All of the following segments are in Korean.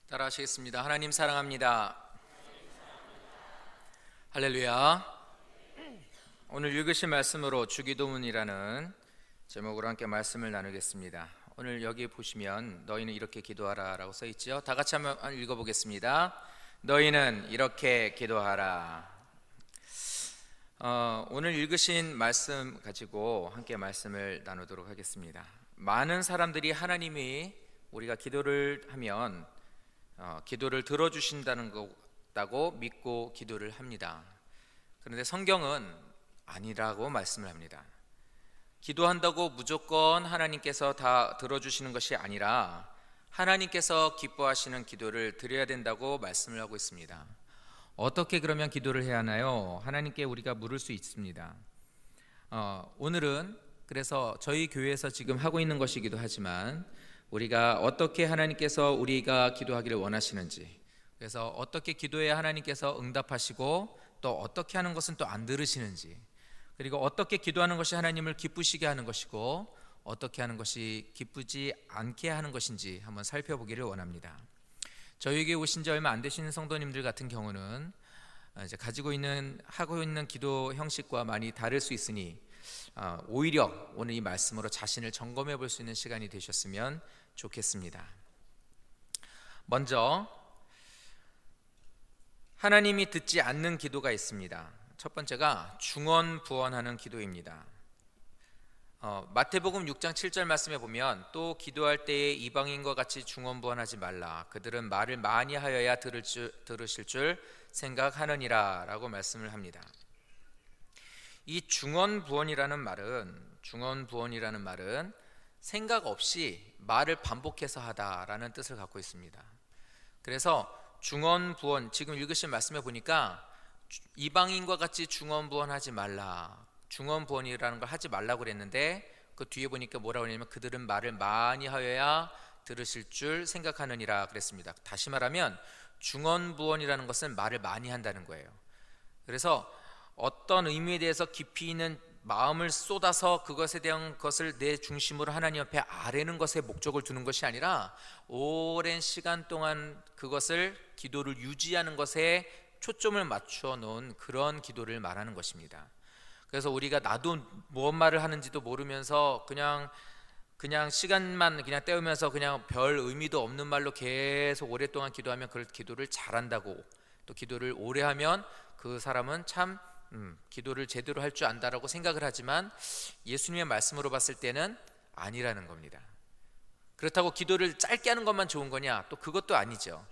따라하시겠습니다. 하나님 사랑합니다. 할렐루야. 오늘 읽으신 말씀으로 주기도문이라는 제목으로 함께 말씀을 나누겠습니다. 오늘 여기 보시면 너희는 이렇게 기도하라 라고 써있죠. 다 같이 한번 읽어보겠습니다. 너희는 이렇게 기도하라. 오늘 읽으신 말씀 가지고 함께 말씀을 나누도록 하겠습니다. 많은 사람들이 하나님이 우리가 기도를 하면 기도를 들어주신다는 거다고 믿고 기도를 합니다. 그런데 성경은 아니라고 말씀을 합니다. 기도한다고 무조건 하나님께서 다 들어주시는 것이 아니라 하나님께서 기뻐하시는 기도를 드려야 된다고 말씀을 하고 있습니다. 어떻게 그러면 기도를 해야 하나요? 하나님께 우리가 물을 수 있습니다. 오늘은 그래서 저희 교회에서 지금 하고 있는 것이기도 하지만 우리가 어떻게 하나님께서 우리가 기도하기를 원하시는지, 그래서 어떻게 기도해야 하나님께서 응답하시고 또 어떻게 하는 것은 또 안 들으시는지, 그리고 어떻게 기도하는 것이 하나님을 기쁘시게 하는 것이고 어떻게 하는 것이 기쁘지 않게 하는 것인지 한번 살펴보기를 원합니다. 저희에게 오신 지 얼마 안 되시는 성도님들 같은 경우는 이제 하고 있는 기도 형식과 많이 다를 수 있으니 오히려 오늘 이 말씀으로 자신을 점검해 볼 수 있는 시간이 되셨으면 좋겠습니다. 먼저 하나님이 듣지 않는 기도가 있습니다. 첫 번째가 중언부언하는 기도입니다. 마태복음 6장 7절 말씀에 보면 또 기도할 때에 이방인과 같이 중언부언하지 말라. 그들은 말을 많이 하여야 들으실 줄 생각하느니라 라고 말씀을 합니다. 이 중언부언이라는 말은 생각 없이 말을 반복해서 하다라는 뜻을 갖고 있습니다. 그래서 중언부언, 지금 읽으신 말씀에 보니까 이방인과 같이 중언부언하지 말라, 중언부언이라는 걸 하지 말라고 그랬는데 그 뒤에 보니까 뭐라고 하냐면 그들은 말을 많이 하여야 들으실 줄 생각하느니라 그랬습니다. 다시 말하면 중언부언이라는 것은 말을 많이 한다는 거예요. 그래서 어떤 의미에 대해서 깊이 있는 마음을 쏟아서 그것에 대한 것을 내 중심으로 하나님 앞에 아뢰는 것에 목적을 두는 것이 아니라 오랜 시간 동안 그것을 기도를 유지하는 것에 초점을 맞춰 놓은 그런 기도를 말하는 것입니다. 그래서 우리가 나도 무슨 말을 하는지도 모르면서 그냥 시간만 그냥 때우면서 그냥 별 의미도 없는 말로 계속 오랫동안 기도하면 그 기도를 잘한다고, 또 기도를 오래 하면 그 사람은 참 기도를 제대로 할 줄 안다라고 생각을 하지만 예수님의 말씀으로 봤을 때는 아니라는 겁니다. 그렇다고 기도를 짧게 하는 것만 좋은 거냐? 또 그것도 아니죠.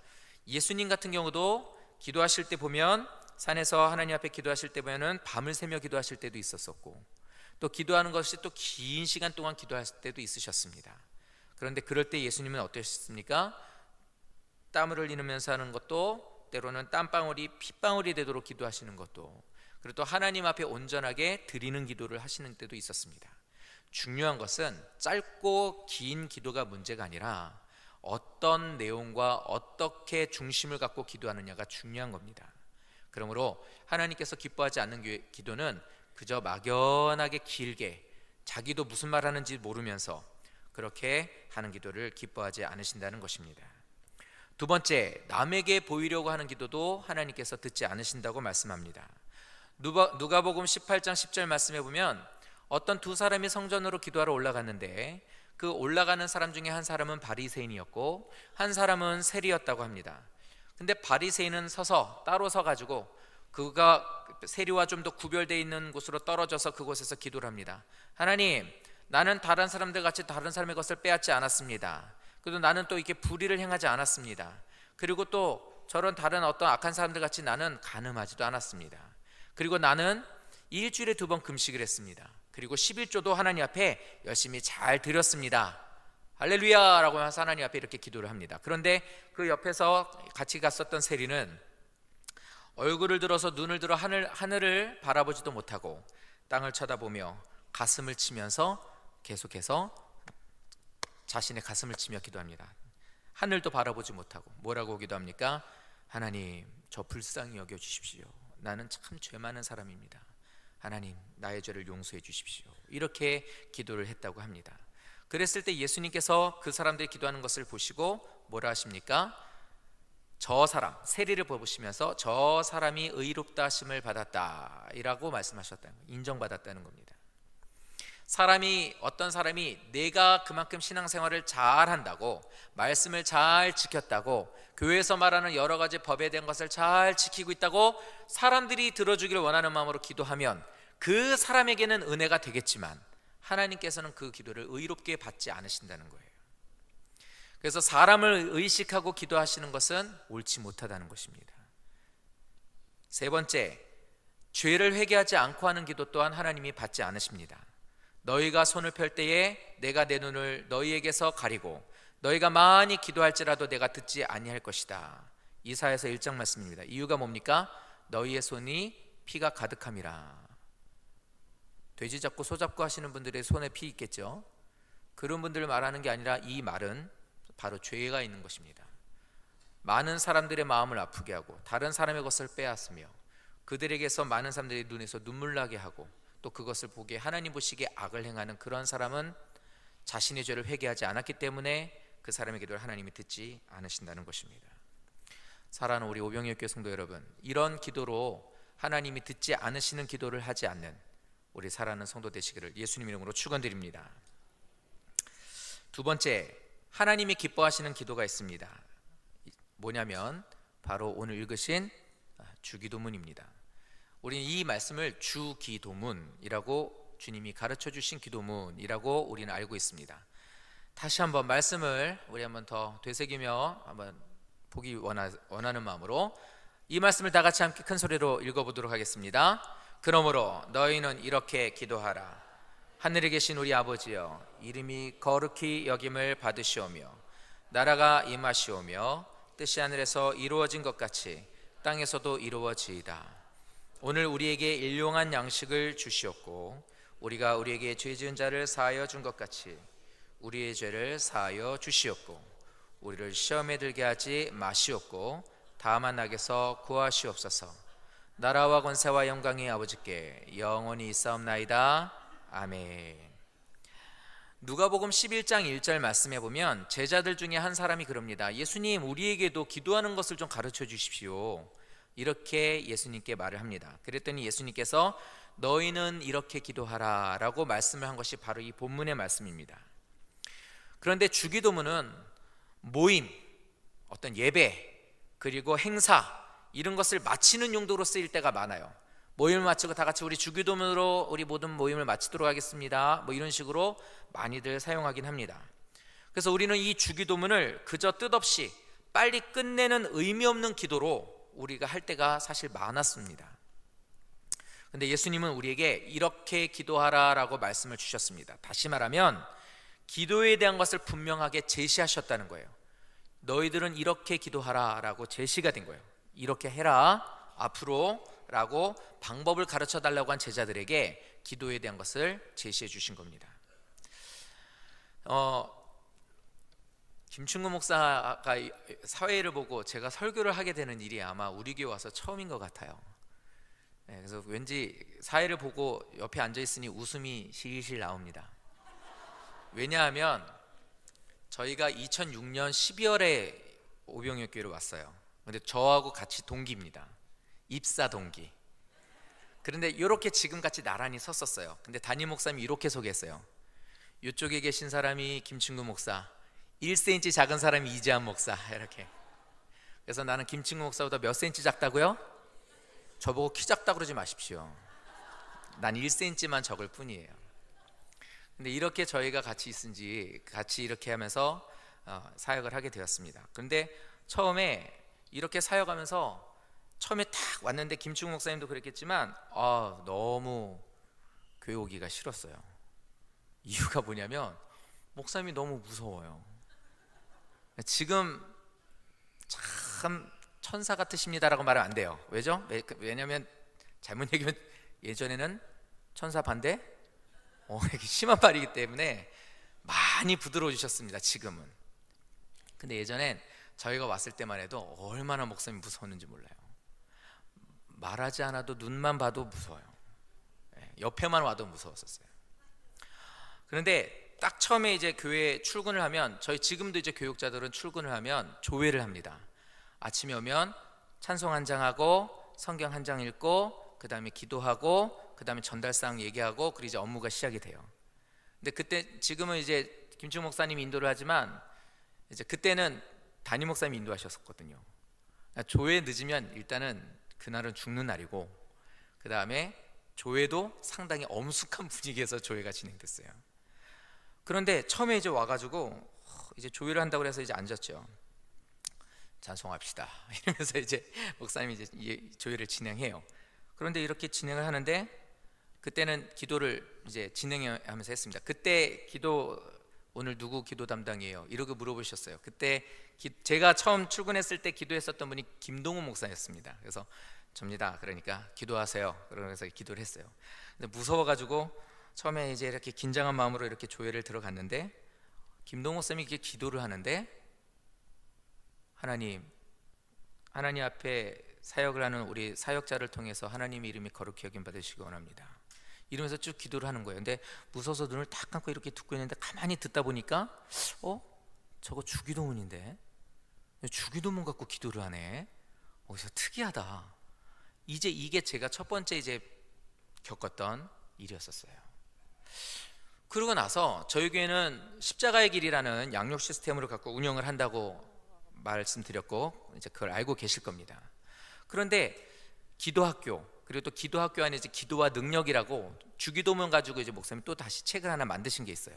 예수님 같은 경우도 기도하실 때 보면 산에서 하나님 앞에 기도하실 때 보면은 밤을 새며 기도하실 때도 있었었고, 또 기도하는 것이 또 긴 시간 동안 기도하실 때도 있으셨습니다. 그런데 그럴 때 예수님은 어떠셨습니까? 땀을 흘리면서 하는 것도, 때로는 땀방울이 핏방울이 되도록 기도하시는 것도, 그리고 또 하나님 앞에 온전하게 드리는 기도를 하시는 때도 있었습니다. 중요한 것은 짧고 긴 기도가 문제가 아니라 어떤 내용과 어떻게 중심을 갖고 기도하느냐가 중요한 겁니다. 그러므로 하나님께서 기뻐하지 않는 기도는 그저 막연하게 길게 자기도 무슨 말 하는지 모르면서 그렇게 하는 기도를 기뻐하지 않으신다는 것입니다. 두 번째, 남에게 보이려고 하는 기도도 하나님께서 듣지 않으신다고 말씀합니다. 누가복음 18장 10절 말씀해 보면 어떤 두 사람이 성전으로 기도하러 올라갔는데 그 올라가는 사람 중에 한 사람은 바리새인이었고 한 사람은 세리였다고 합니다. 근데 바리새인은 따로 서가지고 그가 세리와 좀 더 구별되어 있는 곳으로 떨어져서 그곳에서 기도를 합니다. 하나님, 나는 다른 사람들 같이 다른 사람의 것을 빼앗지 않았습니다. 그래도 나는 또 이렇게 불의를 행하지 않았습니다. 그리고 또 저런 다른 어떤 악한 사람들 같이 나는 간음하지도 않았습니다. 그리고 나는 일주일에 2번 금식을 했습니다. 그리고 11조도 하나님 앞에 열심히 잘 드렸습니다. 할렐루야 라고 하면서 하나님 앞에 이렇게 기도를 합니다. 그런데 그 옆에서 같이 갔었던 세리는 얼굴을 들어서 눈을 들어 하늘을 바라보지도 못하고 땅을 쳐다보며 가슴을 치면서 계속해서 자신의 가슴을 치며 기도합니다. 하늘도 바라보지 못하고 뭐라고 기도합니까? 하나님, 저 불쌍히 여겨주십시오. 나는 참 죄 많은 사람입니다. 하나님, 나의 죄를 용서해 주십시오. 이렇게 기도를 했다고 합니다. 그랬을 때 예수님께서 그 사람들이 기도하는 것을 보시고 뭐라 하십니까? 저 사람, 세리를 뽑으시면서 저 사람이 의롭다 하심을 받았다 이라고 말씀하셨다는 거예요. 인정받았다는 겁니다. 어떤 사람이 내가 그만큼 신앙생활을 잘 한다고, 말씀을 잘 지켰다고, 교회에서 말하는 여러 가지 법에 대한 것을 잘 지키고 있다고 사람들이 들어주기를 원하는 마음으로 기도하면 그 사람에게는 은혜가 되겠지만 하나님께서는 그 기도를 의롭게 받지 않으신다는 거예요. 그래서 사람을 의식하고 기도하시는 것은 옳지 못하다는 것입니다. 세 번째, 죄를 회개하지 않고 하는 기도 또한 하나님이 받지 않으십니다. 너희가 손을 펼 때에 내가 내 눈을 너희에게서 가리고 너희가 많이 기도할지라도 내가 듣지 아니할 것이다. 이사야서 1장 말씀입니다. 이유가 뭡니까? 너희의 손이 피가 가득함이라. 돼지 잡고 소 잡고 하시는 분들의 손에 피 있겠죠. 그런 분들을 말하는 게 아니라 이 말은 바로 죄가 있는 것입니다. 많은 사람들의 마음을 아프게 하고 다른 사람의 것을 빼앗으며 그들에게서 많은 사람들의 눈에서 눈물 나게 하고 또 그것을 보게 하나님 보시기에 악을 행하는 그런 사람은 자신의 죄를 회개하지 않았기 때문에 그 사람의 기도를 하나님이 듣지 않으신다는 것입니다. 사랑하는 우리 오병이어교회 성도 여러분, 이런 기도로 하나님이 듣지 않으시는 기도를 하지 않는 우리 사랑하는 성도 되시기를 예수님 이름으로 축원드립니다. 두 번째, 하나님이 기뻐하시는 기도가 있습니다. 뭐냐면 바로 오늘 읽으신 주기도문입니다. 우리는 이 말씀을 주기도문이라고 주님이 가르쳐 주신 기도문이라고 우리는 알고 있습니다. 다시 한번 말씀을 우리 한번 더 되새기며 한번 보기 원하는 마음으로 이 말씀을 다 같이 함께 큰 소리로 읽어보도록 하겠습니다. 그러므로 너희는 이렇게 기도하라. 하늘에 계신 우리 아버지여, 이름이 거룩히 여김을 받으시오며 나라가 임하시오며 뜻이 하늘에서 이루어진 것 같이 땅에서도 이루어지이다. 오늘 우리에게 일용할 양식을 주시옵고 우리가 우리에게 죄 지은 자를 사하여 준 것 같이 우리의 죄를 사하여 주시옵고 우리를 시험에 들게 하지 마시옵고 다만 악에서 구하시옵소서. 나라와 권세와 영광이 아버지께 영원히 있사옵나이다. 아멘. 누가복음 11장 1절 말씀해 보면 제자들 중에 한 사람이 그럽니다. 예수님, 우리에게도 기도하는 것을 좀 가르쳐 주십시오. 이렇게 예수님께 말을 합니다. 그랬더니 예수님께서 너희는 이렇게 기도하라 라고 말씀을 한 것이 바로 이 본문의 말씀입니다. 그런데 주기도문은 모임, 어떤 예배, 그리고 행사 이런 것을 마치는 용도로 쓰일 때가 많아요. 모임을 마치고 다 같이 우리 주기도문으로 우리 모든 모임을 마치도록 하겠습니다. 뭐 이런 식으로 많이들 사용하긴 합니다. 그래서 우리는 이 주기도문을 그저 뜻없이 빨리 끝내는 의미 없는 기도로 우리가 할 때가 사실 많았습니다. 근데 예수님은 우리에게 이렇게 기도하라라고 말씀을 주셨습니다. 다시 말하면 기도에 대한 것을 분명하게 제시하셨다는 거예요. 너희들은 이렇게 기도하라라고 제시가 된 거예요. 이렇게 해라 앞으로 라고 방법을 가르쳐 달라고 한 제자들에게 기도에 대한 것을 제시해 주신 겁니다. 김충구 목사가 사회를 보고 제가 설교를 하게 되는 일이 아마 우리 교회 와서 처음인 것 같아요. 그래서 왠지 사회를 보고 옆에 앉아 있으니 웃음이 실실 나옵니다. 왜냐하면 저희가 2006년 12월에 오병이어교회로 왔어요. 근데 저하고 같이 동기입니다. 입사 동기. 그런데 이렇게 지금같이 나란히 섰었어요. 근데 담임 목사님이 이렇게 소개했어요. 이쪽에 계신 사람이 김충구 목사, 1cm 작은 사람이 이재한 목사. 이렇게. 그래서 나는 김충구 목사보다 몇 cm 작다고요? 저보고 키 작다고 그러지 마십시오. 난 1cm만 적을 뿐이에요. 근데 이렇게 저희가 같이 있은지 같이 이렇게 하면서 사역을 하게 되었습니다. 그런데 처음에 이렇게 사역하면서 처음에 탁 왔는데 김충구 목사님도 그랬겠지만 너무 교회 오기가 싫었어요. 이유가 뭐냐면 목사님이 너무 무서워요. 지금 참 천사 같으십니다라고 말하면 안 돼요. 왜죠? 왜냐면 잘못 얘기하면 예전에는 천사 반대? 이게 심한 말이기 때문에 많이 부드러워지셨습니다. 지금은. 근데 예전엔 저희가 왔을 때만 해도 얼마나 목사님이 무서웠는지 몰라요. 말하지 않아도 눈만 봐도 무서워요. 옆에만 와도 무서웠었어요. 그런데 딱 처음에 이제 교회 출근을 하면, 저희 지금도 이제 교육자들은 출근을 하면 조회를 합니다. 아침에 오면 찬송 한 장하고 성경 한 장 읽고 그 다음에 기도하고 그 다음에 전달사항 얘기하고 그리고 이제 업무가 시작이 돼요. 근데 그때 지금은 이제 김충 목사님이 인도를 하지만 이제 그때는 담임 목사님이 인도하셨었거든요. 조회 늦으면 일단은 그날은 죽는 날이고 그 다음에 조회도 상당히 엄숙한 분위기에서 조회가 진행됐어요. 그런데 처음에 이제 와가지고 이제 조회를 한다고 해서 이제 앉았죠. 찬송합시다 이러면서 이제 목사님이 이제 조회를 진행해요. 그런데 이렇게 진행을 하는데 그때는 기도를 이제 진행하면서 했습니다. 그때 기도 오늘 누구 기도 담당이에요? 이렇게 물어보셨어요. 그때 제가 처음 출근했을 때 기도했었던 분이 김동훈 목사였습니다. 그래서 접니다. 그러니까 기도하세요. 그러면서 기도를 했어요. 근데 무서워가지고 처음에 이제 이렇게 긴장한 마음으로 이렇게 조회를 들어갔는데 김동훈 목사님이 이렇게 기도를 하는데 하나님 앞에 사역을 하는 우리 사역자를 통해서 하나님의 이름이 거룩히 여김 받으시기 원합니다. 이러면서 쭉 기도를 하는 거예요. 근데 무서워서 눈을 딱 감고 이렇게 듣고 있는데 가만히 듣다 보니까 저거 주기도문인데 주기도문 갖고 기도를 하네. 그래서 특이하다. 이제 이게 제가 첫 번째 이제 겪었던 일이었었어요. 그러고 나서 저희 교회는 십자가의 길이라는 양육 시스템으로 갖고 운영을 한다고 말씀드렸고 이제 그걸 알고 계실 겁니다. 그런데 기도학교 그리고 또 기도학교 안에 이제 기도와 능력이라고 주기도문 가지고 이제 목사님 또 다시 책을 하나 만드신 게 있어요.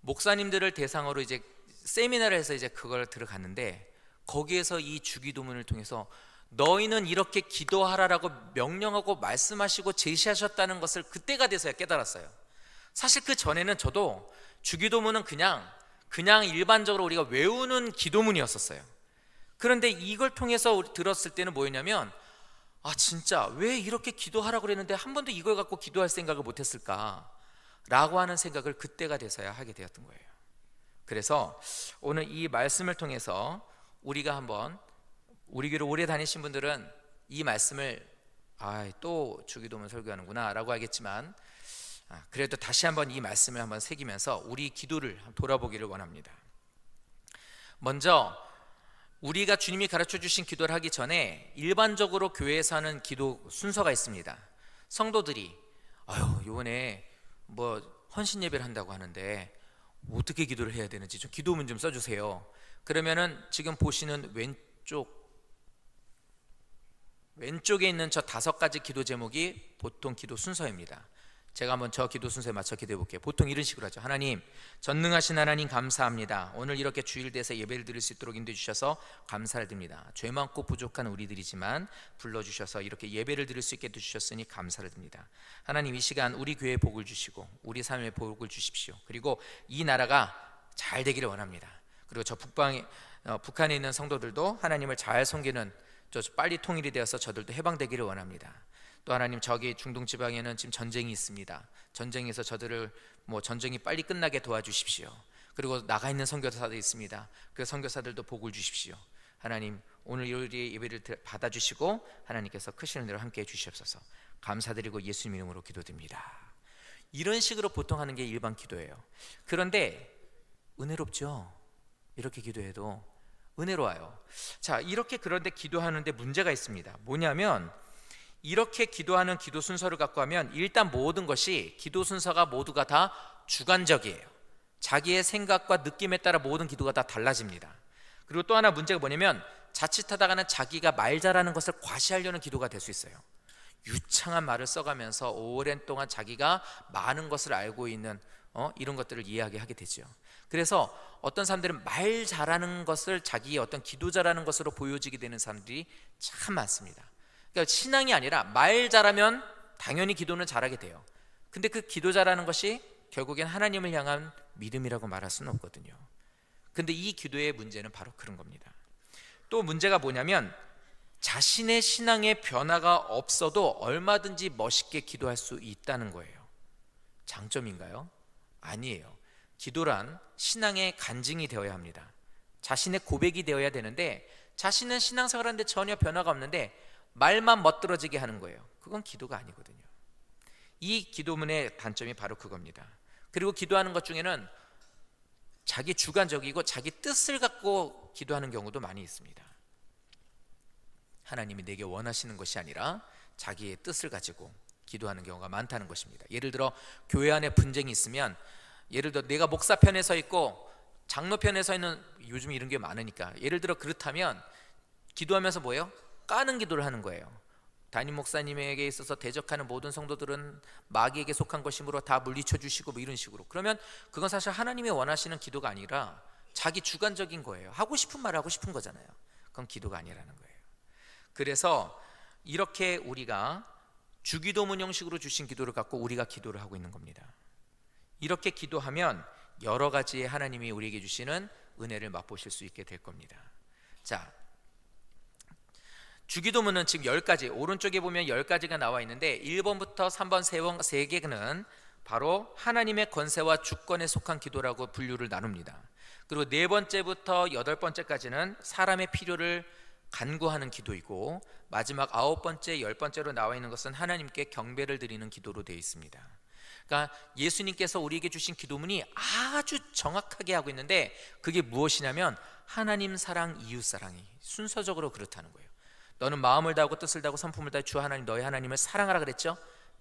목사님들을 대상으로 이제 세미나를 해서 이제 그걸 들어갔는데 거기에서 이 주기도문을 통해서 너희는 이렇게 기도하라라고 명령하고 말씀하시고 제시하셨다는 것을 그때가 돼서야 깨달았어요. 사실 그 전에는 저도 주기도문은 그냥 일반적으로 우리가 외우는 기도문이었었어요. 그런데 이걸 통해서 들었을 때는 뭐였냐면 진짜 왜 이렇게 기도하라고 그랬는데 한 번도 이걸 갖고 기도할 생각을 못했을까 라고 하는 생각을 그때가 돼서야 하게 되었던 거예요. 그래서 오늘 이 말씀을 통해서 우리가 한번 우리 교회를 오래 다니신 분들은 이 말씀을 또 주기도문 설교하는구나 라고 하겠지만 그래도 다시 한번 이 말씀을 한번 새기면서 우리 기도를 돌아보기를 원합니다. 먼저 우리가 주님이 가르쳐 주신 기도를 하기 전에 일반적으로 교회에서 하는 기도 순서가 있습니다. 성도들이 이번에 뭐 헌신 예배를 한다고 하는데 어떻게 기도를 해야 되는지 좀 기도문 좀 써주세요. 그러면은 지금 보시는 왼쪽에 있는 저 5가지 기도 제목이 보통 기도 순서입니다. 제가 한번 저 기도 순서에 맞춰 기도해 볼게요. 보통 이런 식으로 하죠. 하나님, 전능하신 하나님 감사합니다. 오늘 이렇게 주일 돼서 예배를 드릴 수 있도록 인도해 주셔서 감사를 드립니다. 죄 많고 부족한 우리들이지만 불러주셔서 이렇게 예배를 드릴 수 있게 해주셨으니 감사를 드립니다. 하나님, 이 시간 우리 교회에 복을 주시고 우리 삶에 복을 주십시오. 그리고 이 나라가 잘 되기를 원합니다. 그리고 저 북한에 있는 성도들도 하나님을 잘 섬기는 빨리 통일이 되어서 저들도 해방되기를 원합니다. 또 하나님, 저기 중동 지방에는 지금 전쟁이 있습니다. 전쟁에서 저들을 전쟁이 빨리 끝나게 도와주십시오. 그리고 나가 있는 선교사도 있습니다. 그 선교사들도 복을 주십시오. 하나님, 오늘 우리의 예배를 받아주시고 하나님께서 크신 은혜로 함께해 주시옵소서. 감사드리고 예수님 이름으로 기도드립니다. 이런 식으로 보통 하는 게 일반 기도예요. 그런데 은혜롭죠? 이렇게 기도해도 은혜로워요. 자, 이렇게 그런데 기도하는데 문제가 있습니다. 뭐냐면 이렇게 기도하는 기도 순서를 갖고 하면 일단 모든 것이 기도 순서가 모두가 다 주관적이에요. 자기의 생각과 느낌에 따라 모든 기도가 다 달라집니다. 그리고 또 하나 문제가 뭐냐면 자칫하다가는 자기가 말 잘하는 것을 과시하려는 기도가 될 수 있어요. 유창한 말을 써가면서 오랜 동안 자기가 많은 것을 알고 있는 이런 것들을 이야기하게 되죠. 그래서 어떤 사람들은 말 잘하는 것을 자기의 어떤 기도 잘하는 것으로 보여지게 되는 사람들이 참 많습니다. 그러니까 신앙이 아니라 말 잘하면 당연히 기도는 잘하게 돼요. 근데 그 기도 잘하는 것이 결국엔 하나님을 향한 믿음이라고 말할 수는 없거든요. 근데 이 기도의 문제는 바로 그런 겁니다. 또 문제가 뭐냐면 자신의 신앙에 변화가 없어도 얼마든지 멋있게 기도할 수 있다는 거예요. 장점인가요? 아니에요. 기도란 신앙의 간증이 되어야 합니다. 자신의 고백이 되어야 되는데 자신은 신앙생활 하는데 전혀 변화가 없는데 말만 멋들어지게 하는 거예요. 그건 기도가 아니거든요. 이 기도문의 단점이 바로 그겁니다. 그리고 기도하는 것 중에는 자기 주관적이고 자기 뜻을 갖고 기도하는 경우도 많이 있습니다. 하나님이 내게 원하시는 것이 아니라 자기의 뜻을 가지고 기도하는 경우가 많다는 것입니다. 예를 들어 교회 안에 분쟁이 있으면, 예를 들어 내가 목사 편에 서 있고 장로 편에 서 있는, 요즘 이런 게 많으니까, 예를 들어 그렇다면 기도하면서 뭐예요? 까는 기도를 하는 거예요. 담임 목사님에게 있어서 대적하는 모든 성도들은 마귀에게 속한 것이므로 다 물리쳐 주시고 뭐 이런 식으로. 그러면 그건 사실 하나님이 원하시는 기도가 아니라 자기 주관적인 거예요. 하고 싶은 말을 하고 싶은 거잖아요. 그건 기도가 아니라는 거예요. 그래서 이렇게 우리가 주기도문 형식으로 주신 기도를 갖고 우리가 기도를 하고 있는 겁니다. 이렇게 기도하면 여러 가지의 하나님이 우리에게 주시는 은혜를 맛보실 수 있게 될 겁니다. 자, 주기도문은 지금 10가지, 오른쪽에 보면 10가지가 나와 있는데 1번부터 3번, 3개는 바로 하나님의 권세와 주권에 속한 기도라고 분류를 나눕니다. 그리고 4번째부터 8번째까지는 사람의 필요를 간구하는 기도이고, 마지막 9번째, 10번째로 나와 있는 것은 하나님께 경배를 드리는 기도로 되어 있습니다. 그러니까 예수님께서 우리에게 주신 기도문이 아주 정확하게 하고 있는데, 그게 무엇이냐면 하나님 사랑, 이웃 사랑이 순서적으로 그렇다는 거예요. 너는 마음을 다하고 뜻을 다하고 성품을 다해 주 하나님 너의 하나님을 사랑하라 그랬죠?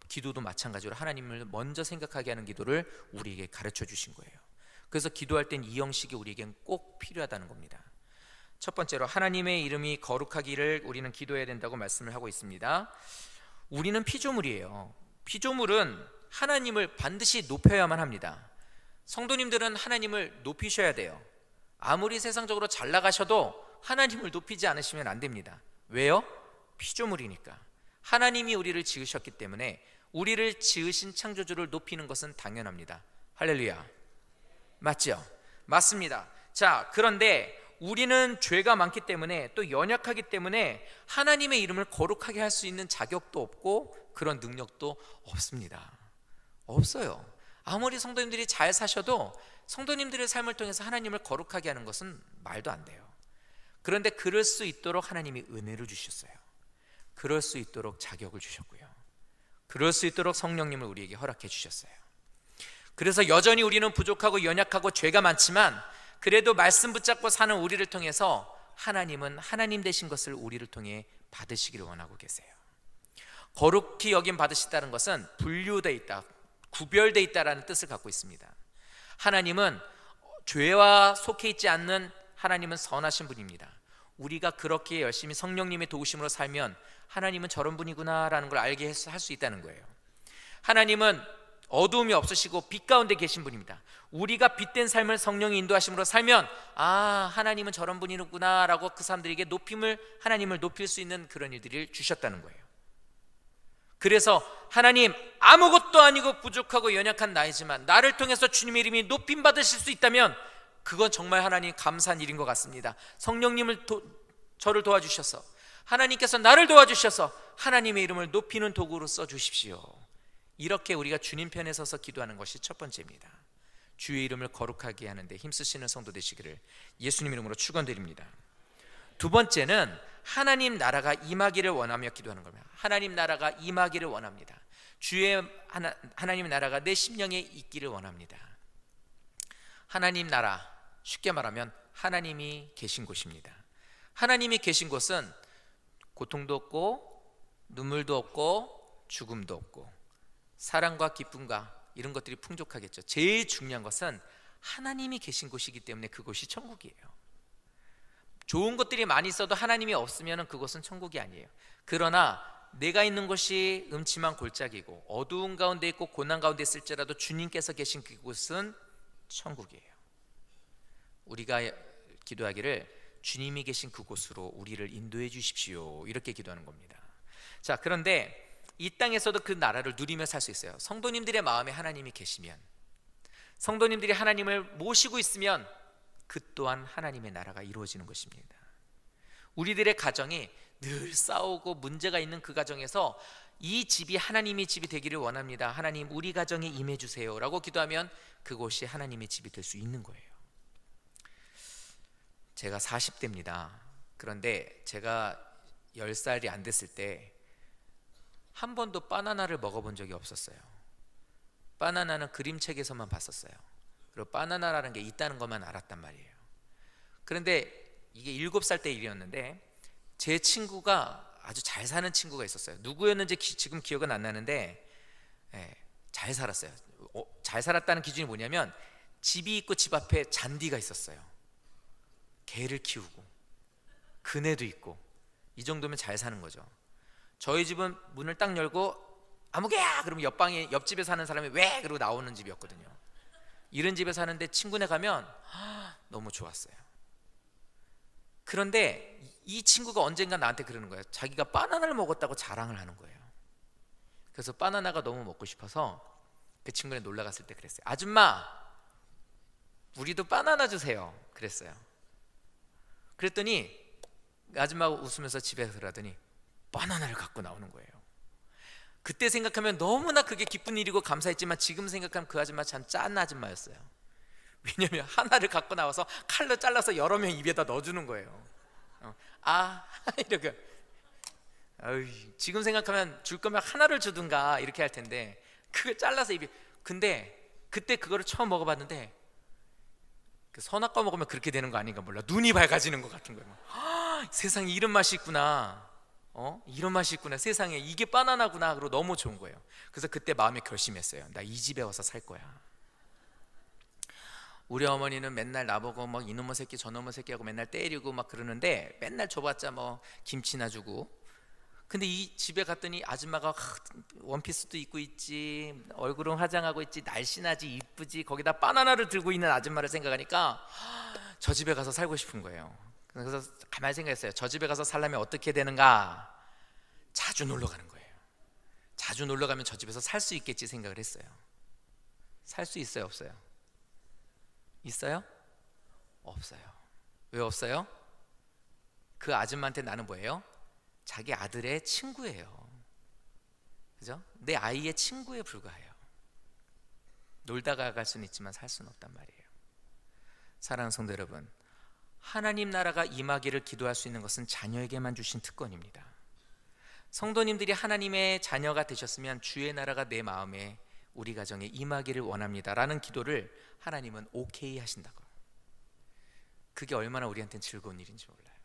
기도도 마찬가지로 하나님을 먼저 생각하게 하는 기도를 우리에게 가르쳐 주신 거예요. 그래서 기도할 땐 이 형식이 우리에겐 꼭 필요하다는 겁니다. 첫 번째로 하나님의 이름이 거룩하기를 우리는 기도해야 된다고 말씀을 하고 있습니다. 우리는 피조물이에요. 피조물은 하나님을 반드시 높여야만 합니다. 성도님들은 하나님을 높이셔야 돼요. 아무리 세상적으로 잘 나가셔도 하나님을 높이지 않으시면 안 됩니다. 왜요? 피조물이니까. 하나님이 우리를 지으셨기 때문에 우리를 지으신 창조주를 높이는 것은 당연합니다. 할렐루야. 맞죠? 맞습니다. 자, 그런데 우리는 죄가 많기 때문에, 또 연약하기 때문에 하나님의 이름을 거룩하게 할 수 있는 자격도 없고 그런 능력도 없습니다. 없어요. 아무리 성도님들이 잘 사셔도 성도님들의 삶을 통해서 하나님을 거룩하게 하는 것은 말도 안 돼요. 그런데 그럴 수 있도록 하나님이 은혜를 주셨어요. 그럴 수 있도록 자격을 주셨고요. 그럴 수 있도록 성령님을 우리에게 허락해 주셨어요. 그래서 여전히 우리는 부족하고 연약하고 죄가 많지만, 그래도 말씀 붙잡고 사는 우리를 통해서 하나님은 하나님 되신 것을 우리를 통해 받으시기를 원하고 계세요. 거룩히 여김 받으시다는 것은 분류되어 있다, 구별되어 있다라는 뜻을 갖고 있습니다. 하나님은 죄와 속해 있지 않는, 하나님은 선하신 분입니다. 우리가 그렇게 열심히 성령님의 도우심으로 살면 하나님은 저런 분이구나 라는 걸 알게 할 수 있다는 거예요. 하나님은 어두움이 없으시고 빛 가운데 계신 분입니다. 우리가 빛된 삶을 성령이 인도하심으로 살면, 아, 하나님은 저런 분이구나 라고 그 사람들에게 하나님을 높일 수 있는 그런 일들을 주셨다는 거예요. 그래서 하나님, 아무것도 아니고 부족하고 연약한 나이지만 나를 통해서 주님의 이름이 높임 받으실 수 있다면 그건 정말 하나님 감사한 일인 것 같습니다. 성령님을 저를 도와주셔서, 하나님께서 나를 도와주셔서 하나님의 이름을 높이는 도구로 써주십시오. 이렇게 우리가 주님 편에 서서 기도하는 것이 첫 번째입니다. 주의 이름을 거룩하게 하는데 힘쓰시는 성도 되시기를 예수님 이름으로 축원드립니다. 두 번째는 하나님 나라가 임하기를 원하며 기도하는 겁니다. 하나님 나라가 임하기를 원합니다. 주의 하나님 나라가 내 심령에 있기를 원합니다. 하나님 나라, 쉽게 말하면 하나님이 계신 곳입니다. 하나님이 계신 곳은 고통도 없고 눈물도 없고 죽음도 없고 사랑과 기쁨과 이런 것들이 풍족하겠죠. 제일 중요한 것은 하나님이 계신 곳이기 때문에 그곳이 천국이에요. 좋은 것들이 많이 있어도 하나님이 없으면 그곳은 천국이 아니에요. 그러나 내가 있는 곳이 음침한 골짜기고 어두운 가운데 있고 고난 가운데 있을지라도 주님께서 계신 그곳은 천국이에요. 우리가 기도하기를 주님이 계신 그곳으로 우리를 인도해 주십시오, 이렇게 기도하는 겁니다. 자, 그런데 이 땅에서도 그 나라를 누리며 살 수 있어요. 성도님들의 마음에 하나님이 계시면, 성도님들이 하나님을 모시고 있으면 그 또한 하나님의 나라가 이루어지는 것입니다. 우리들의 가정이 늘 싸우고 문제가 있는 그 가정에서 이 집이 하나님의 집이 되기를 원합니다. 하나님, 우리 가정에 임해 주세요 라고 기도하면 그곳이 하나님의 집이 될 수 있는 거예요. 제가 40대입니다. 그런데 제가 10살이 안 됐을 때 한 번도 바나나를 먹어본 적이 없었어요. 바나나는 그림책에서만 봤었어요. 그리고 바나나라는 게 있다는 것만 알았단 말이에요. 그런데 이게 7살 때 일이었는데 제 친구가 아주 잘 사는 친구가 있었어요. 누구였는지 지금 기억은 안 나는데 잘 살았어요. 잘 살았다는 기준이 뭐냐면 집이 있고 집 앞에 잔디가 있었어요. 개를 키우고 그네도 있고, 이 정도면 잘 사는 거죠. 저희 집은 문을 딱 열고 아무개야 그러면 옆집에 사는 사람이 왜 그러고 나오는 집이었거든요. 이런 집에 사는데 친구네 가면 너무 좋았어요. 그런데 이 친구가 언젠가 나한테 그러는 거예요. 자기가 바나나를 먹었다고 자랑을 하는 거예요. 그래서 바나나가 너무 먹고 싶어서 그 친구네 놀러 갔을 때 그랬어요. 아줌마, 우리도 바나나 주세요. 그랬어요. 그랬더니 아줌마가 웃으면서 집에 들어가더니 바나나를 갖고 나오는 거예요. 그때 생각하면 너무나 그게 기쁜 일이고 감사했지만 지금 생각하면 그 아줌마 참 짠 아줌마였어요. 왜냐면 하나를 갖고 나와서 칼로 잘라서 여러 명 입에다 넣어주는 거예요. 이렇게. 지금 생각하면 줄 거면 하나를 주든가 이렇게 할 텐데 그걸 잘라서 입에. 근데 그때 그거를 처음 먹어봤는데 그 선악과 먹으면 그렇게 되는 거 아닌가 몰라. 눈이 밝아지는 것 같은 거예요. 세상에 이런 맛이 있구나. 이런 맛이 있구나. 세상에 이게 바나나구나. 그리고 너무 좋은 거예요. 그래서 그때 마음에 결심했어요. 나 이 집에 와서 살 거야. 우리 어머니는 맨날 나보고 막 이놈의 새끼 저놈의 새끼하고 맨날 때리고 막 그러는데 맨날 줘봤자 뭐 김치나 주고. 근데 이 집에 갔더니 아줌마가 원피스도 입고 있지, 얼굴은 화장하고 있지, 날씬하지, 이쁘지, 거기다 바나나를 들고 있는 아줌마를 생각하니까 저 집에 가서 살고 싶은 거예요. 그래서 가만히 생각했어요. 저 집에 가서 살려면 어떻게 되는가? 자주 놀러 가는 거예요. 자주 놀러 가면 저 집에서 살 수 있겠지 생각을 했어요. 살 수 있어요, 없어요? 있어요? 없어요. 왜 없어요? 그 아줌마한테 나는 뭐예요? 자기 아들의 친구예요. 그죠? 내 아이의 친구에 불과해요. 놀다가 갈 수는 있지만 살 수는 없단 말이에요. 사랑하는 성도 여러분, 하나님 나라가 임하기를 기도할 수 있는 것은 자녀에게만 주신 특권입니다. 성도님들이 하나님의 자녀가 되셨으면 주의 나라가 내 마음에 우리 가정에 임하기를 원합니다 라는 기도를 하나님은 오케이 하신다고. 그게 얼마나 우리한테는 즐거운 일인지 몰라요.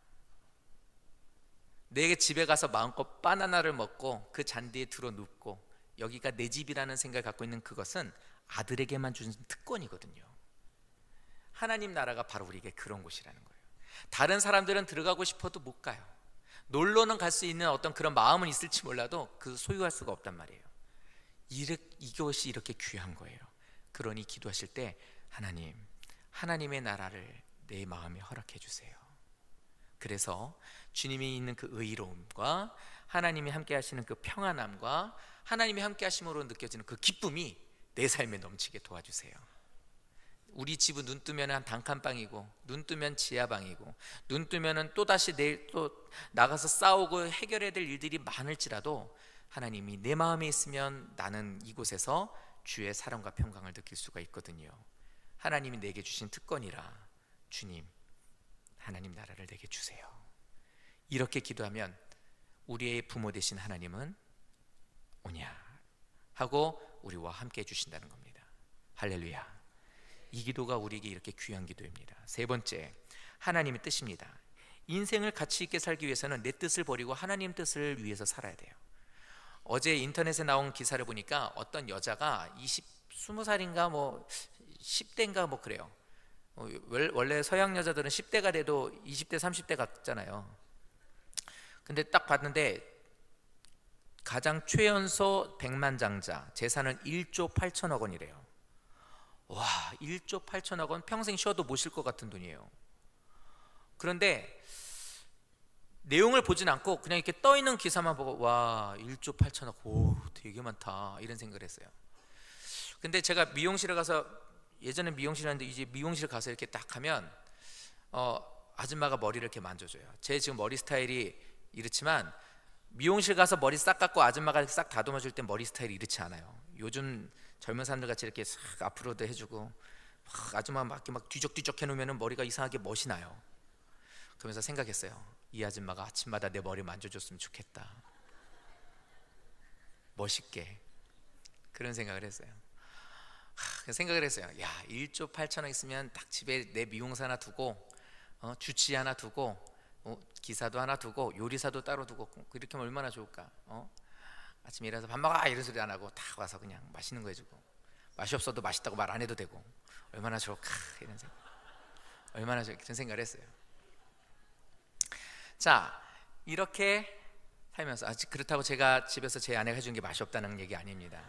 내 집에 가서 마음껏 바나나를 먹고 그 잔디에 들어 눕고 여기가 내 집이라는 생각을 갖고 있는 그것은 아들에게만 주신 특권이거든요. 하나님 나라가 바로 우리에게 그런 곳이라는 거예요. 다른 사람들은 들어가고 싶어도 못 가요. 놀러는 갈 수 있는 어떤 그런 마음은 있을지 몰라도 그 소유할 수가 없단 말이에요. 이것이 이렇게 귀한 거예요. 그러니 기도하실 때 하나님의 나라를 내 마음에 허락해 주세요. 그래서 주님이 있는 그 의로움과 하나님이 함께 하시는 그 평안함과 하나님이 함께 하심으로 느껴지는 그 기쁨이 내 삶에 넘치게 도와주세요. 우리 집은 눈 뜨면 한 단칸방이고 눈 뜨면 지하방이고 눈 뜨면 또다시 내일 또 나가서 싸우고 해결해야 될 일들이 많을지라도 하나님이 내 마음에 있으면 나는 이곳에서 주의 사랑과 평강을 느낄 수가 있거든요. 하나님이 내게 주신 특권이라 주님 하나님 나라를 내게 주세요. 이렇게 기도하면 우리의 부모 되신 하나님은 오냐 하고 우리와 함께 해주신다는 겁니다. 할렐루야. 이 기도가 우리에게 이렇게 귀한 기도입니다. 세 번째, 하나님의 뜻입니다. 인생을 가치 있게 살기 위해서는 내 뜻을 버리고 하나님 뜻을 위해서 살아야 돼요. 어제 인터넷에 나온 기사를 보니까 어떤 여자가 20살인가 뭐 10대인가 뭐 그래요. 원래 서양 여자들은 10대가 돼도 20대 30대 같잖아요. 근데 딱 봤는데 가장 최연소 백만장자, 재산은 1조 8천억 원이래요. 와, 1조 8천억 원 평생 쉬어도 못 쉴 것 같은 돈이에요. 그런데 내용을 보진 않고 그냥 이렇게 떠 있는 기사만 보고 와, 1조 8천억, 오, 되게 많다 이런 생각을 했어요. 근데 제가 미용실에 가서 예전에 미용실 하는데 이제 미용실 가서 이렇게 딱 하면 아줌마가 머리를 이렇게 만져줘요. 제 지금 머리 스타일이 이렇지만 미용실 가서 머리 싹 깎고 아줌마가 싹 다듬어 줄 때 머리 스타일이 이렇지 않아요. 요즘 젊은 사람들 같이 이렇게 싹 앞으로도 해주고 아줌마 막 뒤적뒤적 해놓으면 머리가 이상하게 멋이 나요. 그러면서 생각했어요. 이 아줌마가 아침마다 내 머리 만져줬으면 좋겠다. 멋있게. 그런 생각을 했어요. 생각을 했어요. 야, 1조 8천억 있으면 딱 집에 내 미용사 하나 두고 주치 하나 두고 기사도 하나 두고 요리사도 따로 두고 이렇게 하면 얼마나 좋을까? 아침에 일어나서 밥 먹어 이런 소리 안 하고 다 와서 그냥 맛있는 거 해주고, 맛이 없어도 맛있다고 말 안 해도 되고 얼마나 좋을까 이런 생각, 얼마나 좋을까 이런 생각을 했어요. 자, 이렇게 살면서 그렇다고 제가 집에서 제 아내가 해준 게 맛이 없다는 얘기 아닙니다.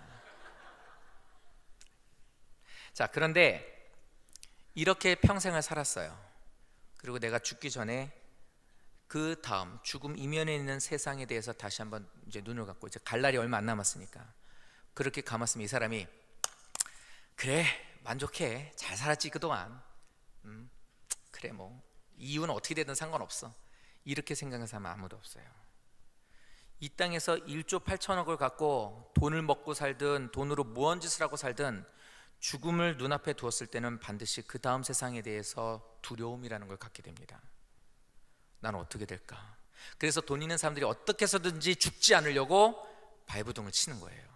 자, 그런데 이렇게 평생을 살았어요. 그리고 내가 죽기 전에 그 다음 죽음 이면에 있는 세상에 대해서 다시 한번 이제 눈을 감고, 이제 갈 날이 얼마 안 남았으니까 그렇게 감았으면 이 사람이 그래 만족해, 잘 살았지 그동안, 그래 뭐 이유는 어떻게 되든 상관없어, 이렇게 생각하는 사람은 아무도 없어요. 이 땅에서 1조 8천억을 갖고 돈을 먹고 살든 돈으로 무언 짓을 하고 살든 죽음을 눈앞에 두었을 때는 반드시 그 다음 세상에 대해서 두려움이라는 걸 갖게 됩니다. 난 어떻게 될까? 그래서 돈 있는 사람들이 어떻게 해서든지 죽지 않으려고 발부둥을 치는 거예요.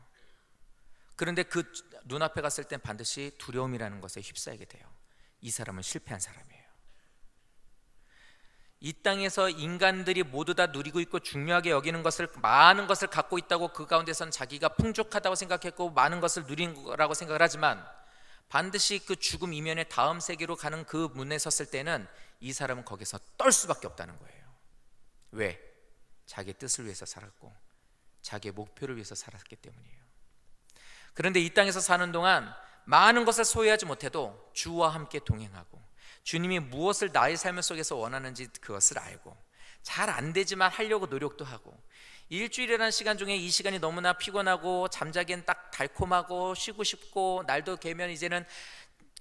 그런데 그 눈앞에 갔을 땐 반드시 두려움이라는 것에 휩싸이게 돼요. 이 사람은 실패한 사람이에요. 이 땅에서 인간들이 모두 다 누리고 있고 중요하게 여기는 것을, 많은 것을 갖고 있다고, 그 가운데서는 자기가 풍족하다고 생각했고 많은 것을 누린 거라고 생각을 하지만, 반드시 그 죽음 이면의 다음 세계로 가는 그 문에 섰을 때는 이 사람은 거기서 떨 수밖에 없다는 거예요. 왜? 자기의 뜻을 위해서 살았고 자기의 목표를 위해서 살았기 때문이에요. 그런데 이 땅에서 사는 동안 많은 것을 소유하지 못해도 주와 함께 동행하고 주님이 무엇을 나의 삶 속에서 원하는지 그것을 알고, 잘 안 되지만 하려고 노력도 하고, 일주일이라는 시간 중에 이 시간이 너무나 피곤하고 잠자기엔 딱 달콤하고 쉬고 싶고, 날도 개면 이제는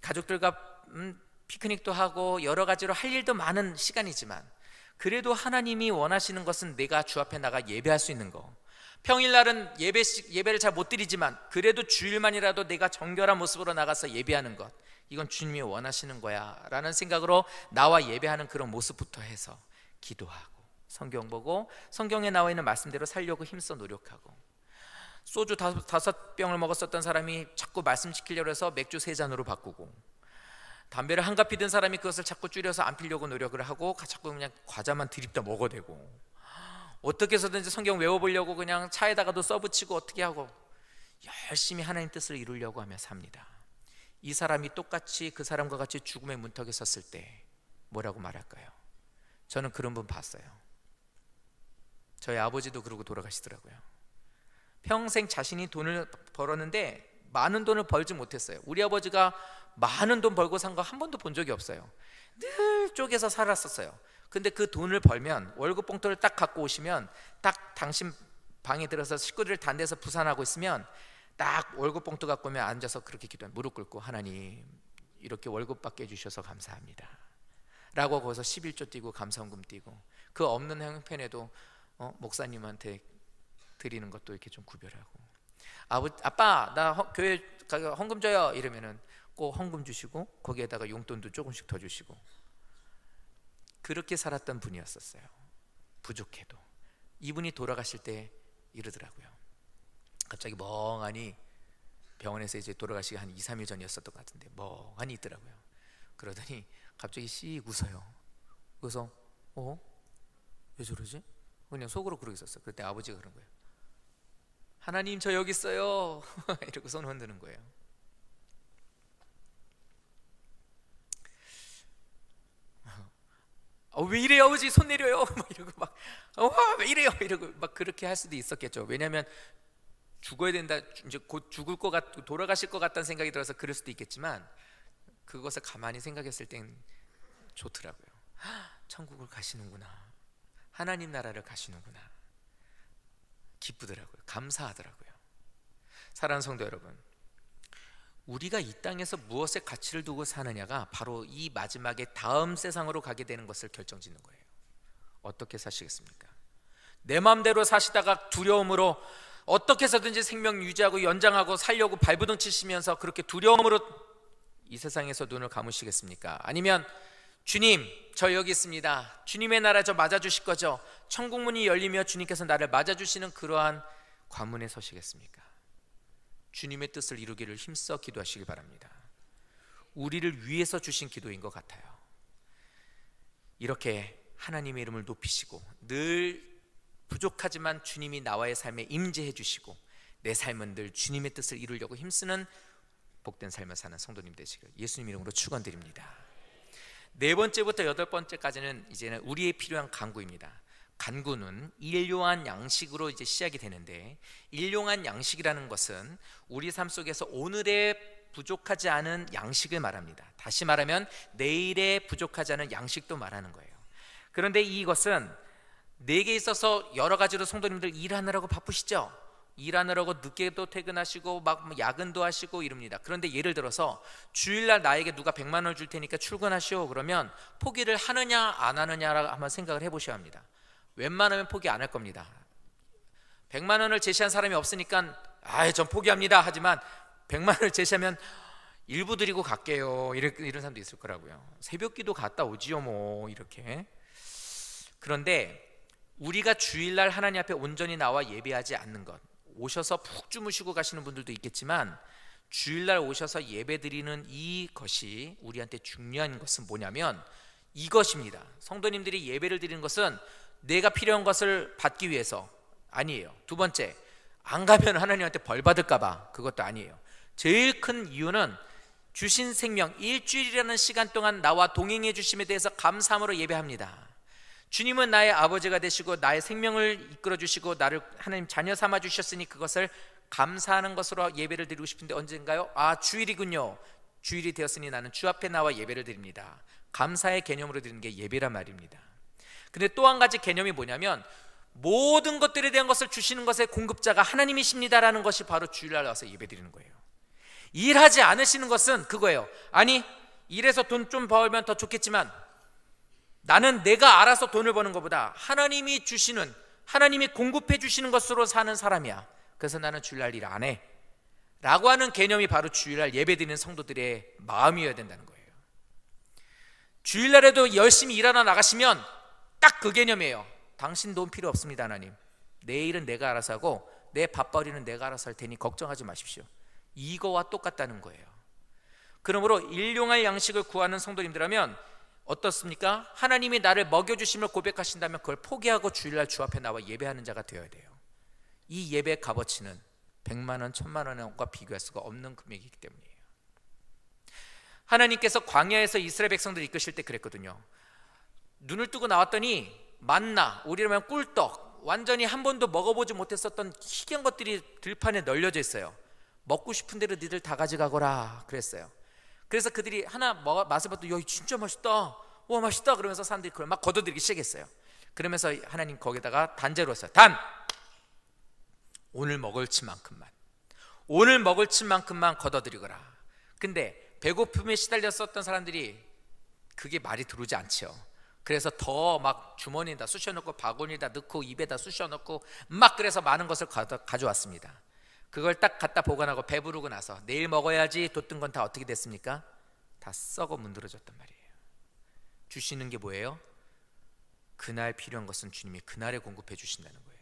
가족들과 피크닉도 하고 여러 가지로 할 일도 많은 시간이지만, 그래도 하나님이 원하시는 것은 내가 주 앞에 나가 예배할 수 있는 거, 평일날은 예배를 잘 못 드리지만 그래도 주일만이라도 내가 정결한 모습으로 나가서 예배하는 것, 이건 주님이 원하시는 거야 라는 생각으로 나와 예배하는 그런 모습부터 해서 기도하고 성경 보고 성경에 나와 있는 말씀대로 살려고 힘써 노력하고, 소주 5병을 먹었었던 사람이 자꾸 말씀 지키려고 해서 맥주 3잔으로 바꾸고, 담배를 한갑 피던 사람이 그것을 자꾸 줄여서 안 피려고 노력을 하고 자꾸 그냥 과자만 드립다 먹어대고, 어떻게 해서든지 성경 외워보려고 그냥 차에다가도 써붙이고 어떻게 하고 열심히 하나님 뜻을 이루려고 하며 삽니다. 이 사람이 똑같이 그 사람과 같이 죽음의 문턱에 섰을 때 뭐라고 말할까요? 저는 그런 분 봤어요. 저희 아버지도 그러고 돌아가시더라고요. 평생 자신이 돈을 벌었는데 많은 돈을 벌지 못했어요. 우리 아버지가 많은 돈 벌고 산 거 한 번도 본 적이 없어요. 늘 쪼개서 살았었어요. 근데 그 돈을 벌면 월급 봉투를 딱 갖고 오시면, 딱 당신 방에 들어서 식구들 단대서 부산하고 있으면 딱 월급 봉투 갖고 오면 앉아서 그렇게 기도해, 무릎 꿇고 하나님 이렇게 월급 받게 해주셔서 감사합니다 라고 거기서 11조 띄고 감사원금 띄고, 그 없는 형편에도 목사님한테 드리는 것도 이렇게 좀 구별하고, 아빠 나 교회 헌금 줘요 이러면은 꼭 헌금 주시고 거기에다가 용돈도 조금씩 더 주시고, 그렇게 살았던 분이었었어요. 부족해도. 이분이 돌아가실 때 이러더라고요. 갑자기 멍하니 병원에서 이제 돌아가시기 한 2, 3일 전이었었던 것 같은데 멍하니 있더라고요. 그러더니 갑자기 씩 웃어요. 그래서 왜 저러지? 그냥 속으로 그러고 있었어요. 그때 아버지가 그런 거예요. 하나님 저 여기 있어요 이러고 손 흔드는 거예요. 왜 이래요 아버지, 손 내려요 막 이러고 막 왜 이래요 이러고 막 그렇게 할 수도 있었겠죠. 왜냐하면 죽어야 된다, 이제 곧 죽을 것 같고 돌아가실 것 같다는 생각이 들어서 그럴 수도 있겠지만, 그것을 가만히 생각했을 땐 좋더라고요. 천국을 가시는구나, 하나님 나라를 가시는구나, 기쁘더라고요. 감사하더라고요. 사랑하는 성도 여러분, 우리가 이 땅에서 무엇에 가치를 두고 사느냐가 바로 이 마지막에 다음 세상으로 가게 되는 것을 결정짓는 거예요. 어떻게 사시겠습니까? 내 마음대로 사시다가 두려움으로 어떻게 해서든지 생명 유지하고 연장하고 살려고 발부둥 치시면서 그렇게 두려움으로 이 세상에서 눈을 감으시겠습니까? 아니면 주님 저 여기 있습니다, 주님의 나라 저 맞아주실 거죠, 천국문이 열리며 주님께서 나를 맞아주시는 그러한 관문에 서시겠습니까? 주님의 뜻을 이루기를 힘써 기도하시기 바랍니다. 우리를 위해서 주신 기도인 것 같아요. 이렇게 하나님의 이름을 높이시고 늘 부족하지만 주님이 나와의 삶에 임재해 주시고 내 삶은 늘 주님의 뜻을 이루려고 힘쓰는 복된 삶을 사는 성도님 되시길 예수님 이름으로 축원드립니다. 네 번째부터 여덟 번째까지는 이제는 우리의 필요한 간구입니다. 간구는 일용할 양식으로 이제 시작이 되는데, 일용할 양식이라는 것은 우리 삶 속에서 오늘의 부족하지 않은 양식을 말합니다. 다시 말하면 내일에 부족하지 않은 양식도 말하는 거예요. 그런데 이것은 내게 있어서 여러 가지로 성도님들 일하느라고 바쁘시죠? 일하느라고 늦게도 퇴근하시고 막 야근도 하시고 이럽니다. 그런데 예를 들어서 주일날 나에게 누가 100만 원을 줄 테니까 출근하시오 그러면 포기를 하느냐 안 하느냐라고 한번 생각을 해보셔야 합니다. 웬만하면 포기 안 할 겁니다. 100만 원을 제시한 사람이 없으니까 전 포기합니다 하지만 100만 원을 제시하면 일부 드리고 갈게요 이런 사람도 있을 거라고요. 새벽기도 갔다 오지요 뭐 이렇게. 그런데 우리가 주일날 하나님 앞에 온전히 나와 예배하지 않는 것, 오셔서 푹 주무시고 가시는 분들도 있겠지만 주일날 오셔서 예배드리는 이것이 우리한테 중요한 것은 뭐냐면 이것입니다. 성도님들이 예배를 드리는 것은 내가 필요한 것을 받기 위해서 아니에요. 두 번째, 안 가면 하나님한테 벌 받을까 봐 그것도 아니에요. 제일 큰 이유는 주신 생명, 일주일이라는 시간 동안 나와 동행해 주심에 대해서 감사함으로 예배합니다. 주님은 나의 아버지가 되시고 나의 생명을 이끌어 주시고 나를 하나님 자녀 삼아 주셨으니 그것을 감사하는 것으로 예배를 드리고 싶은데 언젠가요? 주일이군요. 주일이 되었으니 나는 주 앞에 나와 예배를 드립니다. 감사의 개념으로 드리는 게 예배란 말입니다. 근데 또 한 가지 개념이 뭐냐면 모든 것들에 대한 것을 주시는 것의 공급자가 하나님이십니다라는 것이 바로 주일날 와서 예배 드리는 거예요. 일하지 않으시는 것은 그거예요. 아니 일해서 돈 좀 벌면 더 좋겠지만 나는 내가 알아서 돈을 버는 것보다 하나님이 주시는, 하나님이 공급해 주시는 것으로 사는 사람이야. 그래서 나는 주일날 일 안 해 라고 하는 개념이 바로 주일날 예배드리는 성도들의 마음이어야 된다는 거예요. 주일날에도 열심히 일하러 나가시면 딱 그 개념이에요. 당신 돈 필요 없습니다 하나님. 내 일은 내가 알아서 하고 내 밥벌이는 내가 알아서 할 테니 걱정하지 마십시오. 이거와 똑같다는 거예요. 그러므로 일용할 양식을 구하는 성도님들하면 어떻습니까? 하나님이 나를 먹여주심을 고백하신다면 그걸 포기하고 주일날 주 앞에 나와 예배하는 자가 되어야 돼요. 이 예배의 값어치는 100만 원, 1000만 원과 비교할 수가 없는 금액이기 때문이에요. 하나님께서 광야에서 이스라엘 백성들을 이끄실 때 그랬거든요. 눈을 뜨고 나왔더니 만나, 우리로 말하면 꿀떡, 완전히 한 번도 먹어보지 못했었던 희귀한 것들이 들판에 널려져 있어요. 먹고 싶은 대로 니들 다 가져가거라 그랬어요. 그래서 그들이 하나 맛을 봤더니 야 진짜 맛있다, 와 맛있다 그러면서 사람들이 그걸 막 걷어들이기 시작했어요. 그러면서 하나님 거기다가 단죄로 했어요. 오늘 먹을 치만큼만, 오늘 먹을 치만큼만 걷어들이거라. 근데 배고픔에 시달렸었던 사람들이 그게 말이 들어오지 않죠. 그래서 더 막 주머니에다 쑤셔넣고 바구니에다 넣고 입에다 쑤셔넣고 막 그래서 많은 것을 가져왔습니다. 그걸 딱 갖다 보관하고 배부르고 나서 내일 먹어야지 뒀던 건 다 어떻게 됐습니까? 다 썩어 문드러졌단 말이에요. 주시는 게 뭐예요? 그날 필요한 것은 주님이 그날에 공급해 주신다는 거예요.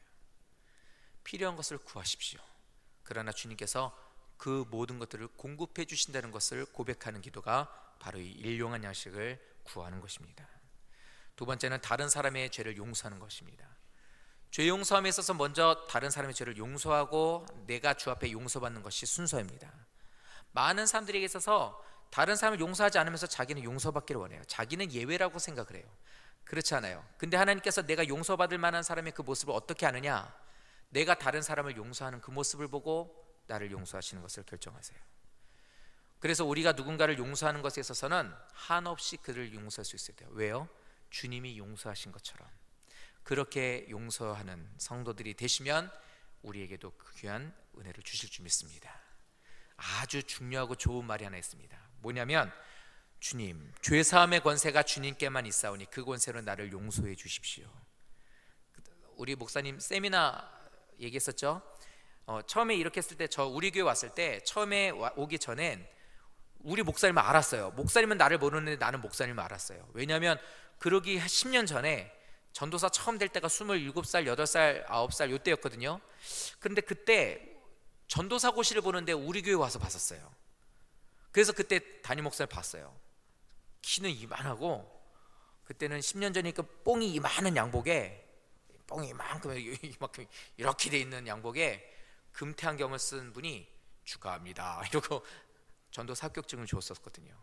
필요한 것을 구하십시오. 그러나 주님께서 그 모든 것들을 공급해 주신다는 것을 고백하는 기도가 바로 이 일용할 양식을 구하는 것입니다. 두 번째는 다른 사람의 죄를 용서하는 것입니다. 죄 용서함에 있어서 먼저 다른 사람의 죄를 용서하고 내가 주 앞에 용서받는 것이 순서입니다. 많은 사람들에게 있어서 다른 사람을 용서하지 않으면서 자기는 용서받기를 원해요. 자기는 예외라고 생각을 해요. 그렇지 않아요. 근데 하나님께서 내가 용서받을 만한 사람의 그 모습을 어떻게 아느냐? 내가 다른 사람을 용서하는 그 모습을 보고 나를 용서하시는 것을 결정하세요. 그래서 우리가 누군가를 용서하는 것에 있어서는 한없이 그를 용서할 수 있어야 돼요. 왜요? 주님이 용서하신 것처럼 그렇게 용서하는 성도들이 되시면 우리에게도 그 귀한 은혜를 주실 줄 믿습니다. 아주 중요하고 좋은 말이 하나 있습니다. 뭐냐면 주님, 죄사함의 권세가 주님께만 있사오니 그 권세로 나를 용서해 주십시오. 우리 목사님 세미나 얘기했었죠. 처음에 이렇게 했을 때, 저 우리 교회 왔을 때 처음에 오기 전엔 우리 목사님을 알았어요. 목사님은 나를 모르는데 나는 목사님을 알았어요. 왜냐하면 그러기 10년 전에 전도사 처음 될 때가 27살, 8살, 9살 요때였거든요. 그런데 그때 전도사고시를 보는데 우리 교회 와서 봤었어요. 그래서 그때 담임 목사를 봤어요. 키는 이만하고 그때는 10년 전이니까 뽕이 이만한 양복에, 뽕이 이만큼 이렇게 돼 있는 양복에 금태 안경을 쓴 분이 축하합니다 이러고 전도 합격증을 줬었거든요.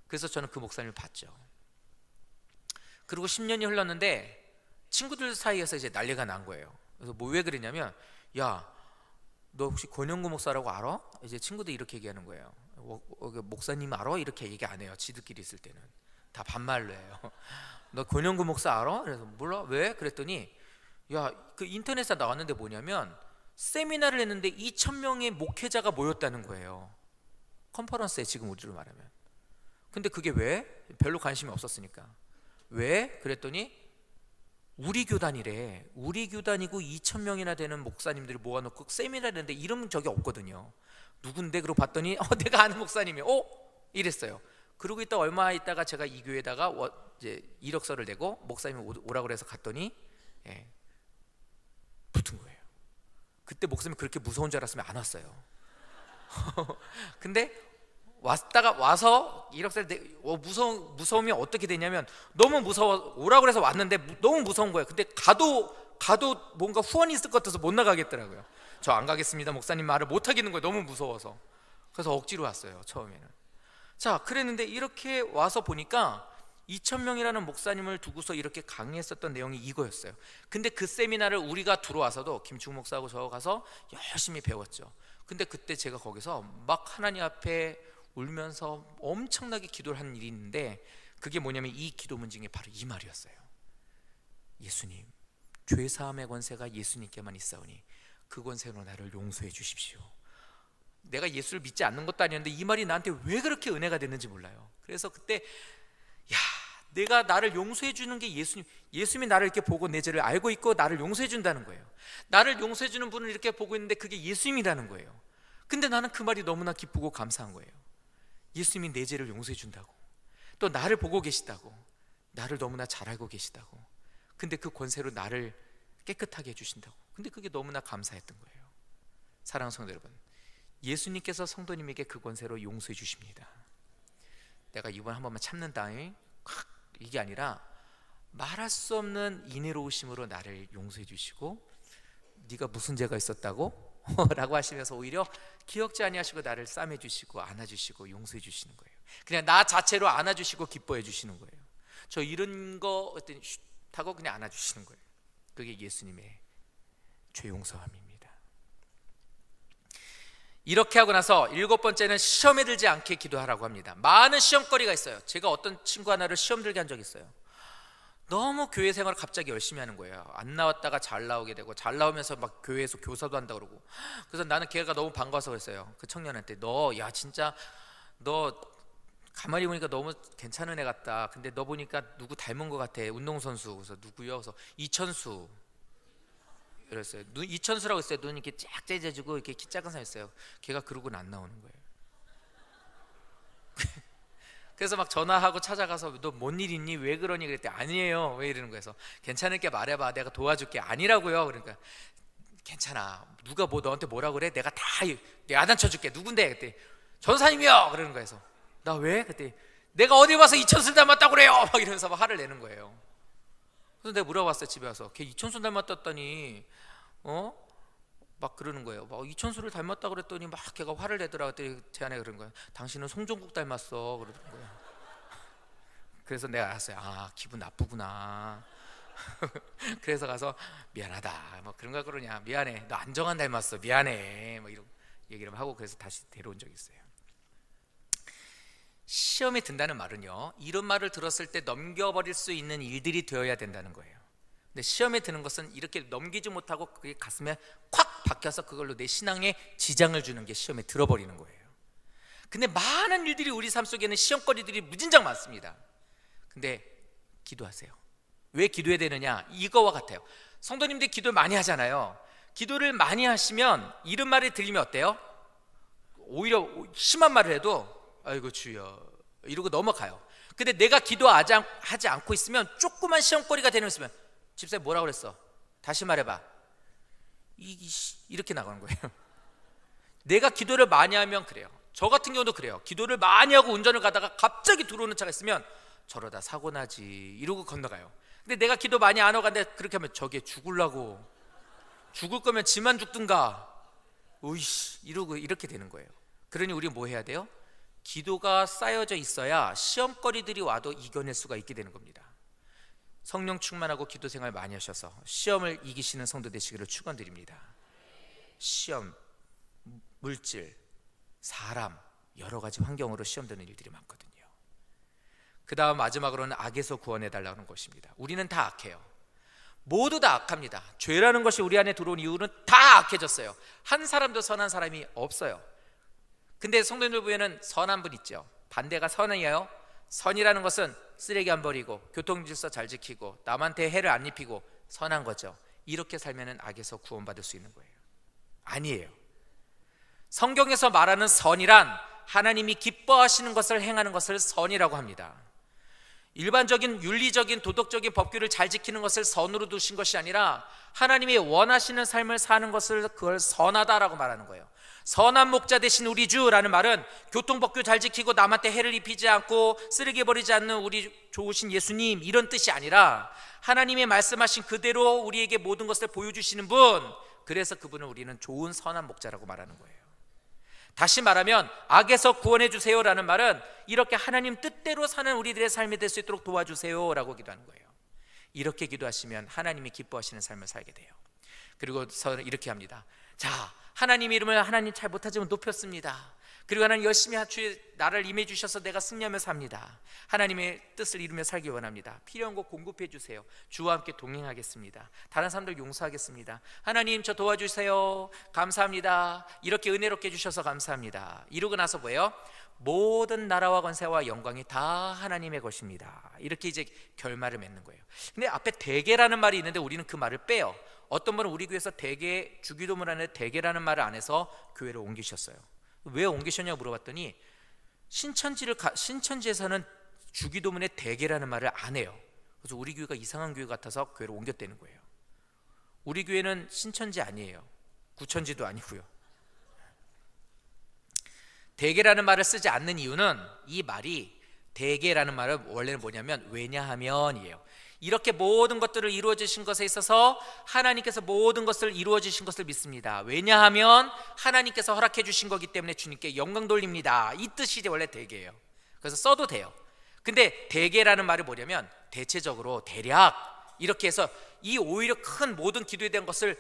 그래서 저는 그 목사님을 봤죠. 그리고 10년이 흘렀는데 친구들 사이에서 이제 난리가 난 거예요. 그래서 뭐 왜 그러냐면, 야, 너 혹시 권영구 목사라고 알아? 이제 친구들이 이렇게 얘기하는 거예요. 목사님 알아? 이렇게 얘기 안 해요. 지들끼리 있을 때는 다 반말로 해요. 너 권영구 목사 알아? 그래서 몰라. 왜? 그랬더니, 야, 그 인터넷에 나왔는데 뭐냐면 세미나를 했는데 2,000명의 목회자가 모였다는 거예요. 컨퍼런스에, 지금 우리로 말하면. 근데 그게 왜? 별로 관심이 없었으니까. 왜? 그랬더니 우리 교단이래. 우리 교단이고 2,000명이나 되는 목사님들이 모아놓고 세미나를 했는데 이름 적이 없거든요. 누군데? 그러고 봤더니 내가 아는 목사님이요. 이랬어요. 그러고 있다 얼마 있다가 제가 이 교회에다가 이제 이력서를 내고 목사님이 오라고 그래서 갔더니 붙은 거예요. 그때 목사님이 그렇게 무서운 줄 알았으면 안 왔어요. 근데 와서 이력서를 무서움이 어떻게 되냐면, 너무 무서워, 오라고 해서 왔는데 너무 무서운 거예요. 근데 가도 뭔가 후원이 있을 것 같아서 못 나가겠더라고요. 저 안 가겠습니다 목사님 말을 못 하겠는 거예요. 너무 무서워서. 그래서 억지로 왔어요 처음에는. 자, 그랬는데 이렇게 와서 보니까 2,000명이라는 목사님을 두고서 이렇게 강의했었던 내용이 이거였어요. 근데 그 세미나를 우리가 들어와서도 김충 목사하고 저 가서 열심히 배웠죠. 근데 그때 제가 거기서 막 하나님 앞에 울면서 엄청나게 기도를 한 일이 있는데, 그게 뭐냐면 이 기도 문중에 바로 이 말이었어요. 예수님, 죄사함의 권세가 예수님께만 있사오니 그 권세로 나를 용서해 주십시오. 내가 예수를 믿지 않는 것도 아니었는데 이 말이 나한테 왜 그렇게 은혜가 됐는지 몰라요. 그래서 그때, 야, 내가 나를 용서해 주는 게 예수님이 나를 이렇게 보고 내 죄를 알고 있고 나를 용서해 준다는 거예요. 나를 용서해 주는 분을 이렇게 보고 있는데 그게 예수님이라는 거예요. 근데 나는 그 말이 너무나 기쁘고 감사한 거예요. 예수님이 내 죄를 용서해 준다고, 또 나를 보고 계시다고, 나를 너무나 잘 알고 계시다고, 근데 그 권세로 나를 깨끗하게 해주신다고. 근데 그게 너무나 감사했던 거예요. 사랑하는 성도 여러분, 예수님께서 성도님에게 그 권세로 용서해 주십니다. 내가 이번 한 번만 참는다, 이게 아니라 말할 수 없는 인애로우심으로 나를 용서해 주시고, 네가 무슨 죄가 있었다고? 라고 하시면서 오히려 기억지 아니하시고 나를 싸매 주시고 안아 주시고 용서해 주시는 거예요. 그냥 나 자체로 안아 주시고 기뻐해 주시는 거예요. 저 이런 거 어떤 하고 그냥 안아 주시는 거예요. 그게 예수님의 죄 용서함입니다. 이렇게 하고 나서 7번째는 시험에 들지 않게 기도하라고 합니다. 많은 시험거리가 있어요. 제가 어떤 친구 하나를 시험 들게 한 적이 있어요. 너무 교회 생활을 갑자기 열심히 하는 거예요. 안 나왔다가 잘 나오게 되고, 잘 나오면서 막 교회에서 교사도 한다 그러고. 그래서 나는 걔가 너무 반가워서 그랬어요. 그 청년한테, 야 진짜 너 가만히 보니까 너무 괜찮은 애 같다. 근데 너 보니까 누구 닮은 것 같아. 운동선수. 그래서 누구요? 그래서 이천수 이랬어요. 이천수라고 했어요. 눈이 이렇게 쫙 째져지고 이렇게 키 작은 사람 있어요. 걔가 그러고는 안 나오는 거예요. 그래서 막 전화하고 찾아가서 너 뭔 일 있니? 왜 그러니? 그랬더니 아니에요. 왜 이러는 거예요? 그래서 괜찮을게 말해봐. 내가 도와줄게. 아니라고요. 그러니까 괜찮아. 누가 뭐 너한테 뭐라 그래? 내가 다 야단쳐줄게. 누군데? 그때 전사님이요. 그러는 거예요. 나 왜? 그때 내가 어디 봐서 이천수 닮았다고 그래요. 막 이러면서 막 화를 내는 거예요. 그래서 내가 물어봤어요. 집에 와서 걔 이천수 닮았다더니 막 그러는 거예요. 막 이천수를 닮았다고 그랬더니 막 걔가 화를 내더라. 그랬더니 제 아내가 그런 거예요. 당신은 송종국 닮았어. 그러는 거예요. 그래서 내가 알았어요. 아, 기분 나쁘구나. 그래서 가서 미안하다. 뭐 그런가 그러냐. 미안해. 너 안정환 닮았어. 미안해. 뭐 이런 얘기를 하고 그래서 다시 데려온 적이 있어요. 시험에 든다는 말은요, 이런 말을 들었을 때 넘겨버릴 수 있는 일들이 되어야 된다는 거예요. 근데 시험에 드는 것은 이렇게 넘기지 못하고 그게 가슴에 콱 박혀서 그걸로 내 신앙에 지장을 주는 게 시험에 들어버리는 거예요. 근데 많은 일들이 우리 삶 속에는 시험거리들이 무진장 많습니다. 근데 기도하세요. 왜 기도해야 되느냐? 이거와 같아요. 성도님들 기도를 많이 하잖아요. 기도를 많이 하시면 이런 말을 들리면 어때요? 오히려 심한 말을 해도 아이고 주여 이러고 넘어가요. 근데 내가 기도하지 않고 있으면 조그만 시험거리가 되는 있으면 집사님 뭐라고 그랬어? 다시 말해봐. 이렇게 나가는 거예요. 내가 기도를 많이 하면 그래요. 저 같은 경우도 그래요. 기도를 많이 하고 운전을 가다가 갑자기 들어오는 차가 있으면 저러다 사고 나지 이러고 건너가요. 근데 내가 기도 많이 안 하고 갔는데 그렇게 하면 저게 죽을 거면 지만 죽든가 으이씨 이러고 이렇게 되는 거예요. 그러니 우리 뭐 해야 돼요? 기도가 쌓여져 있어야 시험거리들이 와도 이겨낼 수가 있게 되는 겁니다. 성령 충만하고 기도 생활 많이 하셔서 시험을 이기시는 성도 되시기를 축원드립니다. 시험, 물질, 사람 여러 가지 환경으로 시험되는 일들이 많거든요. 그 다음 마지막으로는 악에서 구원해달라는 것입니다. 우리는 다 악해요. 모두 다 악합니다. 죄라는 것이 우리 안에 들어온 이유는 다 악해졌어요. 한 사람도 선한 사람이 없어요. 근데 성도님들 보면은 선한 분 있죠. 반대가 선이에요. 선이라는 것은 쓰레기 안 버리고 교통질서 잘 지키고 남한테 해를 안 입히고 선한 거죠. 이렇게 살면은 악에서 구원받을 수 있는 거예요. 아니에요. 성경에서 말하는 선이란 하나님이 기뻐하시는 것을 행하는 것을 선이라고 합니다. 일반적인 윤리적인 도덕적인 법규를 잘 지키는 것을 선으로 두신 것이 아니라 하나님이 원하시는 삶을 사는 것을 그걸 선하다라고 말하는 거예요. 선한 목자 되신 우리 주라는 말은 교통법규 잘 지키고 남한테 해를 입히지 않고 쓰레기 버리지 않는 우리 좋으신 예수님 이런 뜻이 아니라 하나님의 말씀하신 그대로 우리에게 모든 것을 보여주시는 분, 그래서 그분을 우리는 좋은 선한 목자라고 말하는 거예요. 다시 말하면 악에서 구원해 주세요라는 말은 이렇게 하나님 뜻대로 사는 우리들의 삶이 될 수 있도록 도와주세요라고 기도하는 거예요. 이렇게 기도하시면 하나님이 기뻐하시는 삶을 살게 돼요. 그리고 저는 이렇게 합니다. 자, 하나님 이름을 하나님 잘 못하지만 높였습니다. 그리고 하나님 열심히 주의 나를 임해 주셔서 내가 승리하며 삽니다. 하나님의 뜻을 이루며 살기 원합니다. 필요한 거 공급해 주세요. 주와 함께 동행하겠습니다. 다른 사람들 용서하겠습니다. 하나님 저 도와주세요. 감사합니다. 이렇게 은혜롭게 해주셔서 감사합니다. 이러고 나서 뭐예요? 모든 나라와 권세와 영광이 다 하나님의 것입니다. 이렇게 이제 결말을 맺는 거예요. 근데 앞에 대개라는 말이 있는데 우리는 그 말을 빼요. 어떤 분은 우리 교회에서 대개, 주기도문 안에 대개라는 말을 안 해서 교회를 옮기셨어요. 왜 옮기셨냐고 물어봤더니 신천지에서는 주기도문에 대개라는 말을 안 해요. 그래서 우리 교회가 이상한 교회 같아서 교회를 옮겼다는 거예요. 우리 교회는 신천지 아니에요. 구천지도 아니고요. 대개라는 말을 쓰지 않는 이유는 이 말이 대개라는 말은 원래는 뭐냐면 왜냐하면이에요. 이렇게 모든 것들을 이루어 주신 것에 있어서 하나님께서 모든 것을 이루어 주신 것을 믿습니다. 왜냐하면 하나님께서 허락해 주신 거기 때문에 주님께 영광 돌립니다. 이 뜻이 원래 대개예요. 그래서 써도 돼요. 근데 대개라는 말이 뭐냐면 대체적으로 대략 이렇게 해서 이 오히려 큰 모든 기도에 대한 것을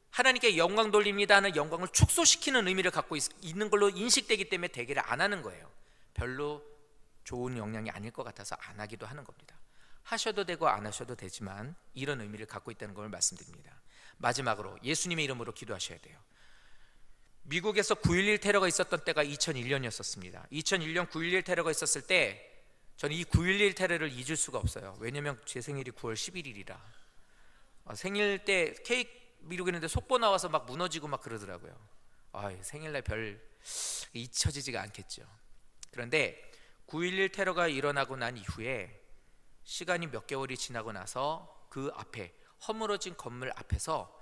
하나님께 영광 돌립니다 하는 영광을 축소시키는 의미를 갖고 있는 걸로 인식되기 때문에 대개를 안 하는 거예요. 별로 좋은 영향이 아닐 것 같아서 안 하기도 하는 겁니다. 하셔도 되고 안 하셔도 되지만 이런 의미를 갖고 있다는 걸 말씀드립니다. 마지막으로 예수님의 이름으로 기도하셔야 돼요. 미국에서 9.11 테러가 있었던 때가 2001년이었습니다 2001년 9.11 테러가 있었을 때 저는 이 9.11 테러를 잊을 수가 없어요. 왜냐면 제 생일이 9월 11일이라 생일 때 케이크 미루고 있는데 속보 나와서 막 무너지고 막 그러더라고요. 생일날 별 잊혀지지가 않겠죠. 그런데 9.11 테러가 일어나고 난 이후에 시간이 몇 개월이 지나고 나서 그 앞에 허물어진 건물 앞에서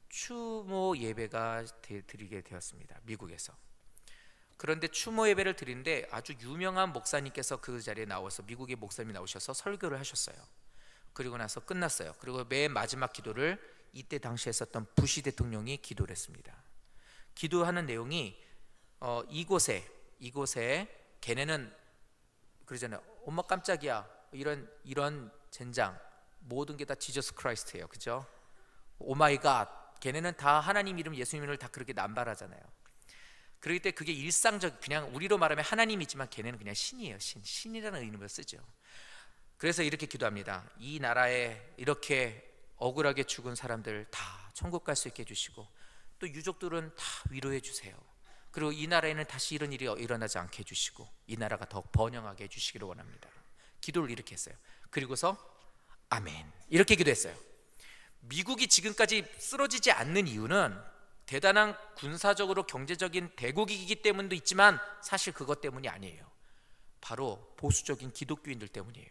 추모 예배가 드리게 되었습니다. 미국에서. 그런데 추모 예배를 드리는데 아주 유명한 목사님께서 그 자리에 나와서 미국의 목사님이 나오셔서 설교를 하셨어요. 그리고 나서 끝났어요. 그리고 맨 마지막 기도를 이때 당시에 있었던 부시 대통령이 기도를 했습니다. 기도하는 내용이 이곳에 걔네는 그러잖아요. 엄마 깜짝이야. 이런 젠장 모든 게 다 지저스 크라이스트예요. 그죠? 오 마이 갓. 걔네는 다 하나님 이름 예수님 이름을 다 그렇게 남발하잖아요. 그럴 때 그게 일상적 그냥 우리로 말하면 하나님이지만 걔네는 그냥 신이에요. 신이라는 의미를 쓰죠. 그래서 이렇게 기도합니다. 이 나라에 이렇게 억울하게 죽은 사람들 다 천국 갈 수 있게 해주시고 또 유족들은 다 위로해 주세요. 그리고 이 나라에는 다시 이런 일이 일어나지 않게 해주시고 이 나라가 더 번영하게 해주시기를 원합니다. 기도를 이렇게 했어요. 그리고서 아멘 이렇게 기도했어요. 미국이 지금까지 쓰러지지 않는 이유는 대단한 군사적으로 경제적인 대국이기 때문도 있지만 사실 그것 때문이 아니에요. 바로 보수적인 기독교인들 때문이에요.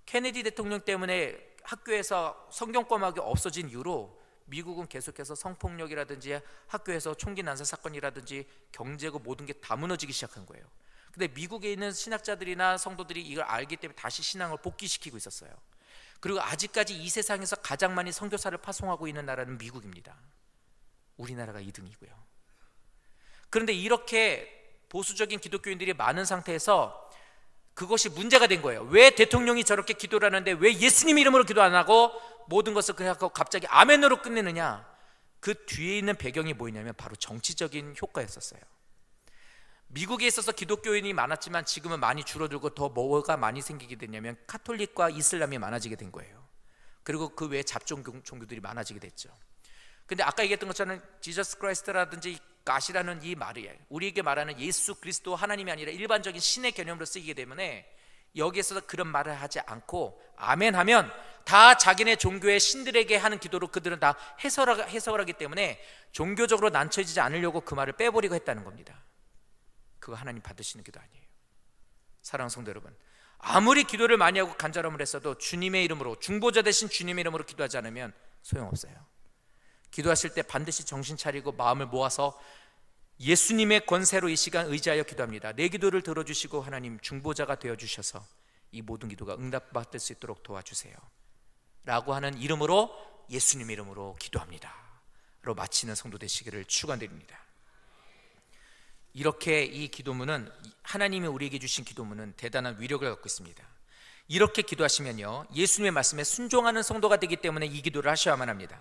케네디 대통령 때문에 학교에서 성경과목이 없어진 이후로 미국은 계속해서 성폭력이라든지 학교에서 총기 난사 사건이라든지 경제고 모든 게 다 무너지기 시작한 거예요. 근데 미국에 있는 신학자들이나 성도들이 이걸 알기 때문에 다시 신앙을 복귀시키고 있었어요. 그리고 아직까지 이 세상에서 가장 많이 선교사를 파송하고 있는 나라는 미국입니다. 우리나라가 2등이고요. 그런데 이렇게 보수적인 기독교인들이 많은 상태에서 그것이 문제가 된 거예요. 왜 대통령이 저렇게 기도를 하는데 왜 예수님 이름으로 기도 안 하고 모든 것을 그냥 하고 갑자기 아멘으로 끝내느냐? 그 뒤에 있는 배경이 뭐였냐면 바로 정치적인 효과였었어요. 미국에 있어서 기독교인이 많았지만 지금은 많이 줄어들고 더 뭐가 많이 생기게 됐냐면 카톨릭과 이슬람이 많아지게 된 거예요. 그리고 그 외에 잡종 종교들이 많아지게 됐죠. 근데 아까 얘기했던 것처럼 지저스 크라이스트라든지 갓이라는 이 말이 우리에게 말하는 예수 그리스도 하나님이 아니라 일반적인 신의 개념으로 쓰이기 때문에 여기에서 그런 말을 하지 않고 아멘 하면 다 자기네 종교의 신들에게 하는 기도로 그들은 다 해석을 하기 때문에 종교적으로 난처해지지 않으려고 그 말을 빼버리고 했다는 겁니다. 그거 하나님 받으시는 기도 아니에요. 사랑하는 성도 여러분, 아무리 기도를 많이 하고 간절함을 했어도 주님의 이름으로, 중보자 되신 주님의 이름으로 기도하지 않으면 소용없어요. 기도하실 때 반드시 정신 차리고 마음을 모아서 예수님의 권세로 이 시간 의지하여 기도합니다. 내 기도를 들어주시고 하나님 중보자가 되어주셔서 이 모든 기도가 응답받을 수 있도록 도와주세요 라고 하는 이름으로, 예수님의 이름으로 기도합니다 로 마치는 성도 되시기를 축원드립니다. 이렇게 이 기도문은, 하나님이 우리에게 주신 기도문은 대단한 위력을 갖고 있습니다. 이렇게 기도하시면요, 예수님의 말씀에 순종하는 성도가 되기 때문에 이 기도를 하셔야만 합니다.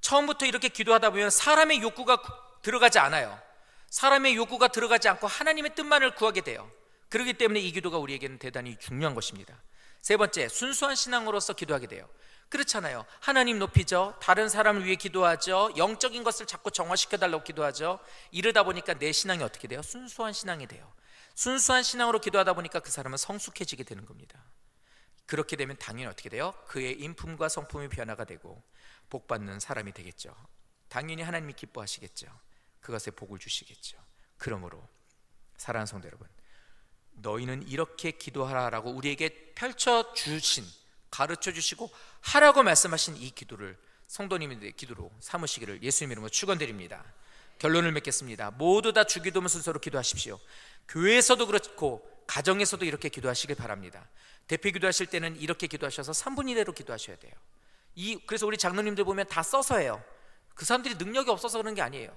처음부터 이렇게 기도하다 보면 사람의 욕구가 들어가지 않아요. 사람의 욕구가 들어가지 않고 하나님의 뜻만을 구하게 돼요. 그렇기 때문에 이 기도가 우리에게는 대단히 중요한 것입니다. 세 번째, 순수한 신앙으로서 기도하게 돼요. 그렇잖아요. 하나님 높이죠. 다른 사람을 위해 기도하죠. 영적인 것을 자꾸 정화시켜달라고 기도하죠. 이러다 보니까 내 신앙이 어떻게 돼요? 순수한 신앙이 돼요. 순수한 신앙으로 기도하다 보니까 그 사람은 성숙해지게 되는 겁니다. 그렇게 되면 당연히 어떻게 돼요? 그의 인품과 성품이 변화가 되고 복받는 사람이 되겠죠. 당연히 하나님이 기뻐하시겠죠. 그것에 복을 주시겠죠. 그러므로 사랑하는 성도 여러분, 너희는 이렇게 기도하라라고 우리에게 펼쳐주신, 가르쳐주시고 하라고 말씀하신 이 기도를 성도님들의 기도로 삼으시기를 예수님 이름으로 축원드립니다. 결론을 맺겠습니다. 모두 다 주기도문 순서로 기도하십시오. 교회에서도 그렇고 가정에서도 이렇게 기도하시길 바랍니다. 대표 기도하실 때는 이렇게 기도하셔서 3분의 1로 기도하셔야 돼요. 그래서 우리 장로님들 보면 다 써서 해요. 그 사람들이 능력이 없어서 그런 게 아니에요.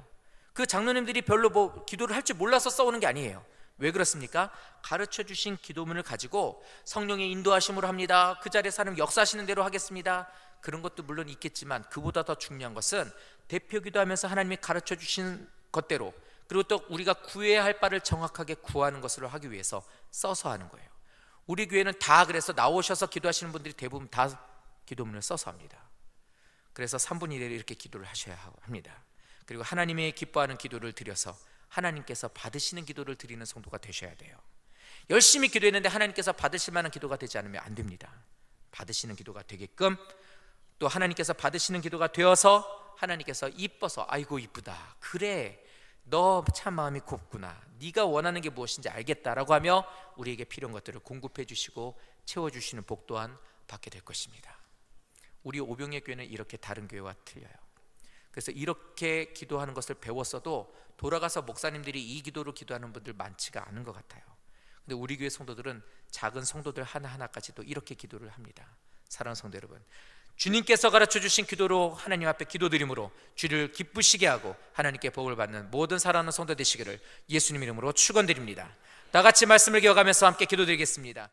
그 장로님들이 별로 기도를 할 줄 몰라서 써오는 게 아니에요. 왜 그렇습니까? 가르쳐 주신 기도문을 가지고 성령의 인도하심으로 합니다. 그 자리에 사람 역사하시는 대로 하겠습니다. 그런 것도 물론 있겠지만 그보다 더 중요한 것은 대표 기도하면서 하나님이 가르쳐 주신 것대로, 그리고 또 우리가 구해야 할 바를 정확하게 구하는 것으로 하기 위해서 써서 하는 거예요. 우리 교회는 다 그래서 나오셔서 기도하시는 분들이 대부분 다 기도문을 써서 합니다. 그래서 3분의 1을 이렇게 기도를 하셔야 합니다. 그리고 하나님의 기뻐하는 기도를 드려서 하나님께서 받으시는 기도를 드리는 성도가 되셔야 돼요. 열심히 기도했는데 하나님께서 받으실 만한 기도가 되지 않으면 안 됩니다. 받으시는 기도가 되게끔, 또 하나님께서 받으시는 기도가 되어서 하나님께서 이뻐서 아이고 이쁘다, 그래 너 참 마음이 곱구나, 네가 원하는 게 무엇인지 알겠다라고 하며 우리에게 필요한 것들을 공급해 주시고 채워주시는 복 또한 받게 될 것입니다. 우리 오병의 교회는 이렇게 다른 교회와 틀려요. 그래서 이렇게 기도하는 것을 배웠어도 돌아가서 목사님들이 이 기도로 기도하는 분들 많지가 않은 것 같아요. 근데 우리 교회 성도들은 작은 성도들 하나하나까지도 이렇게 기도를 합니다. 사랑하는 성도 여러분, 주님께서 가르쳐 주신 기도로 하나님 앞에 기도드림으로 주를 기쁘시게 하고 하나님께 복을 받는 모든 사랑하는 성도 되시기를 예수님 이름으로 축원드립니다. 다 같이 말씀을 기억하면서 함께 기도드리겠습니다.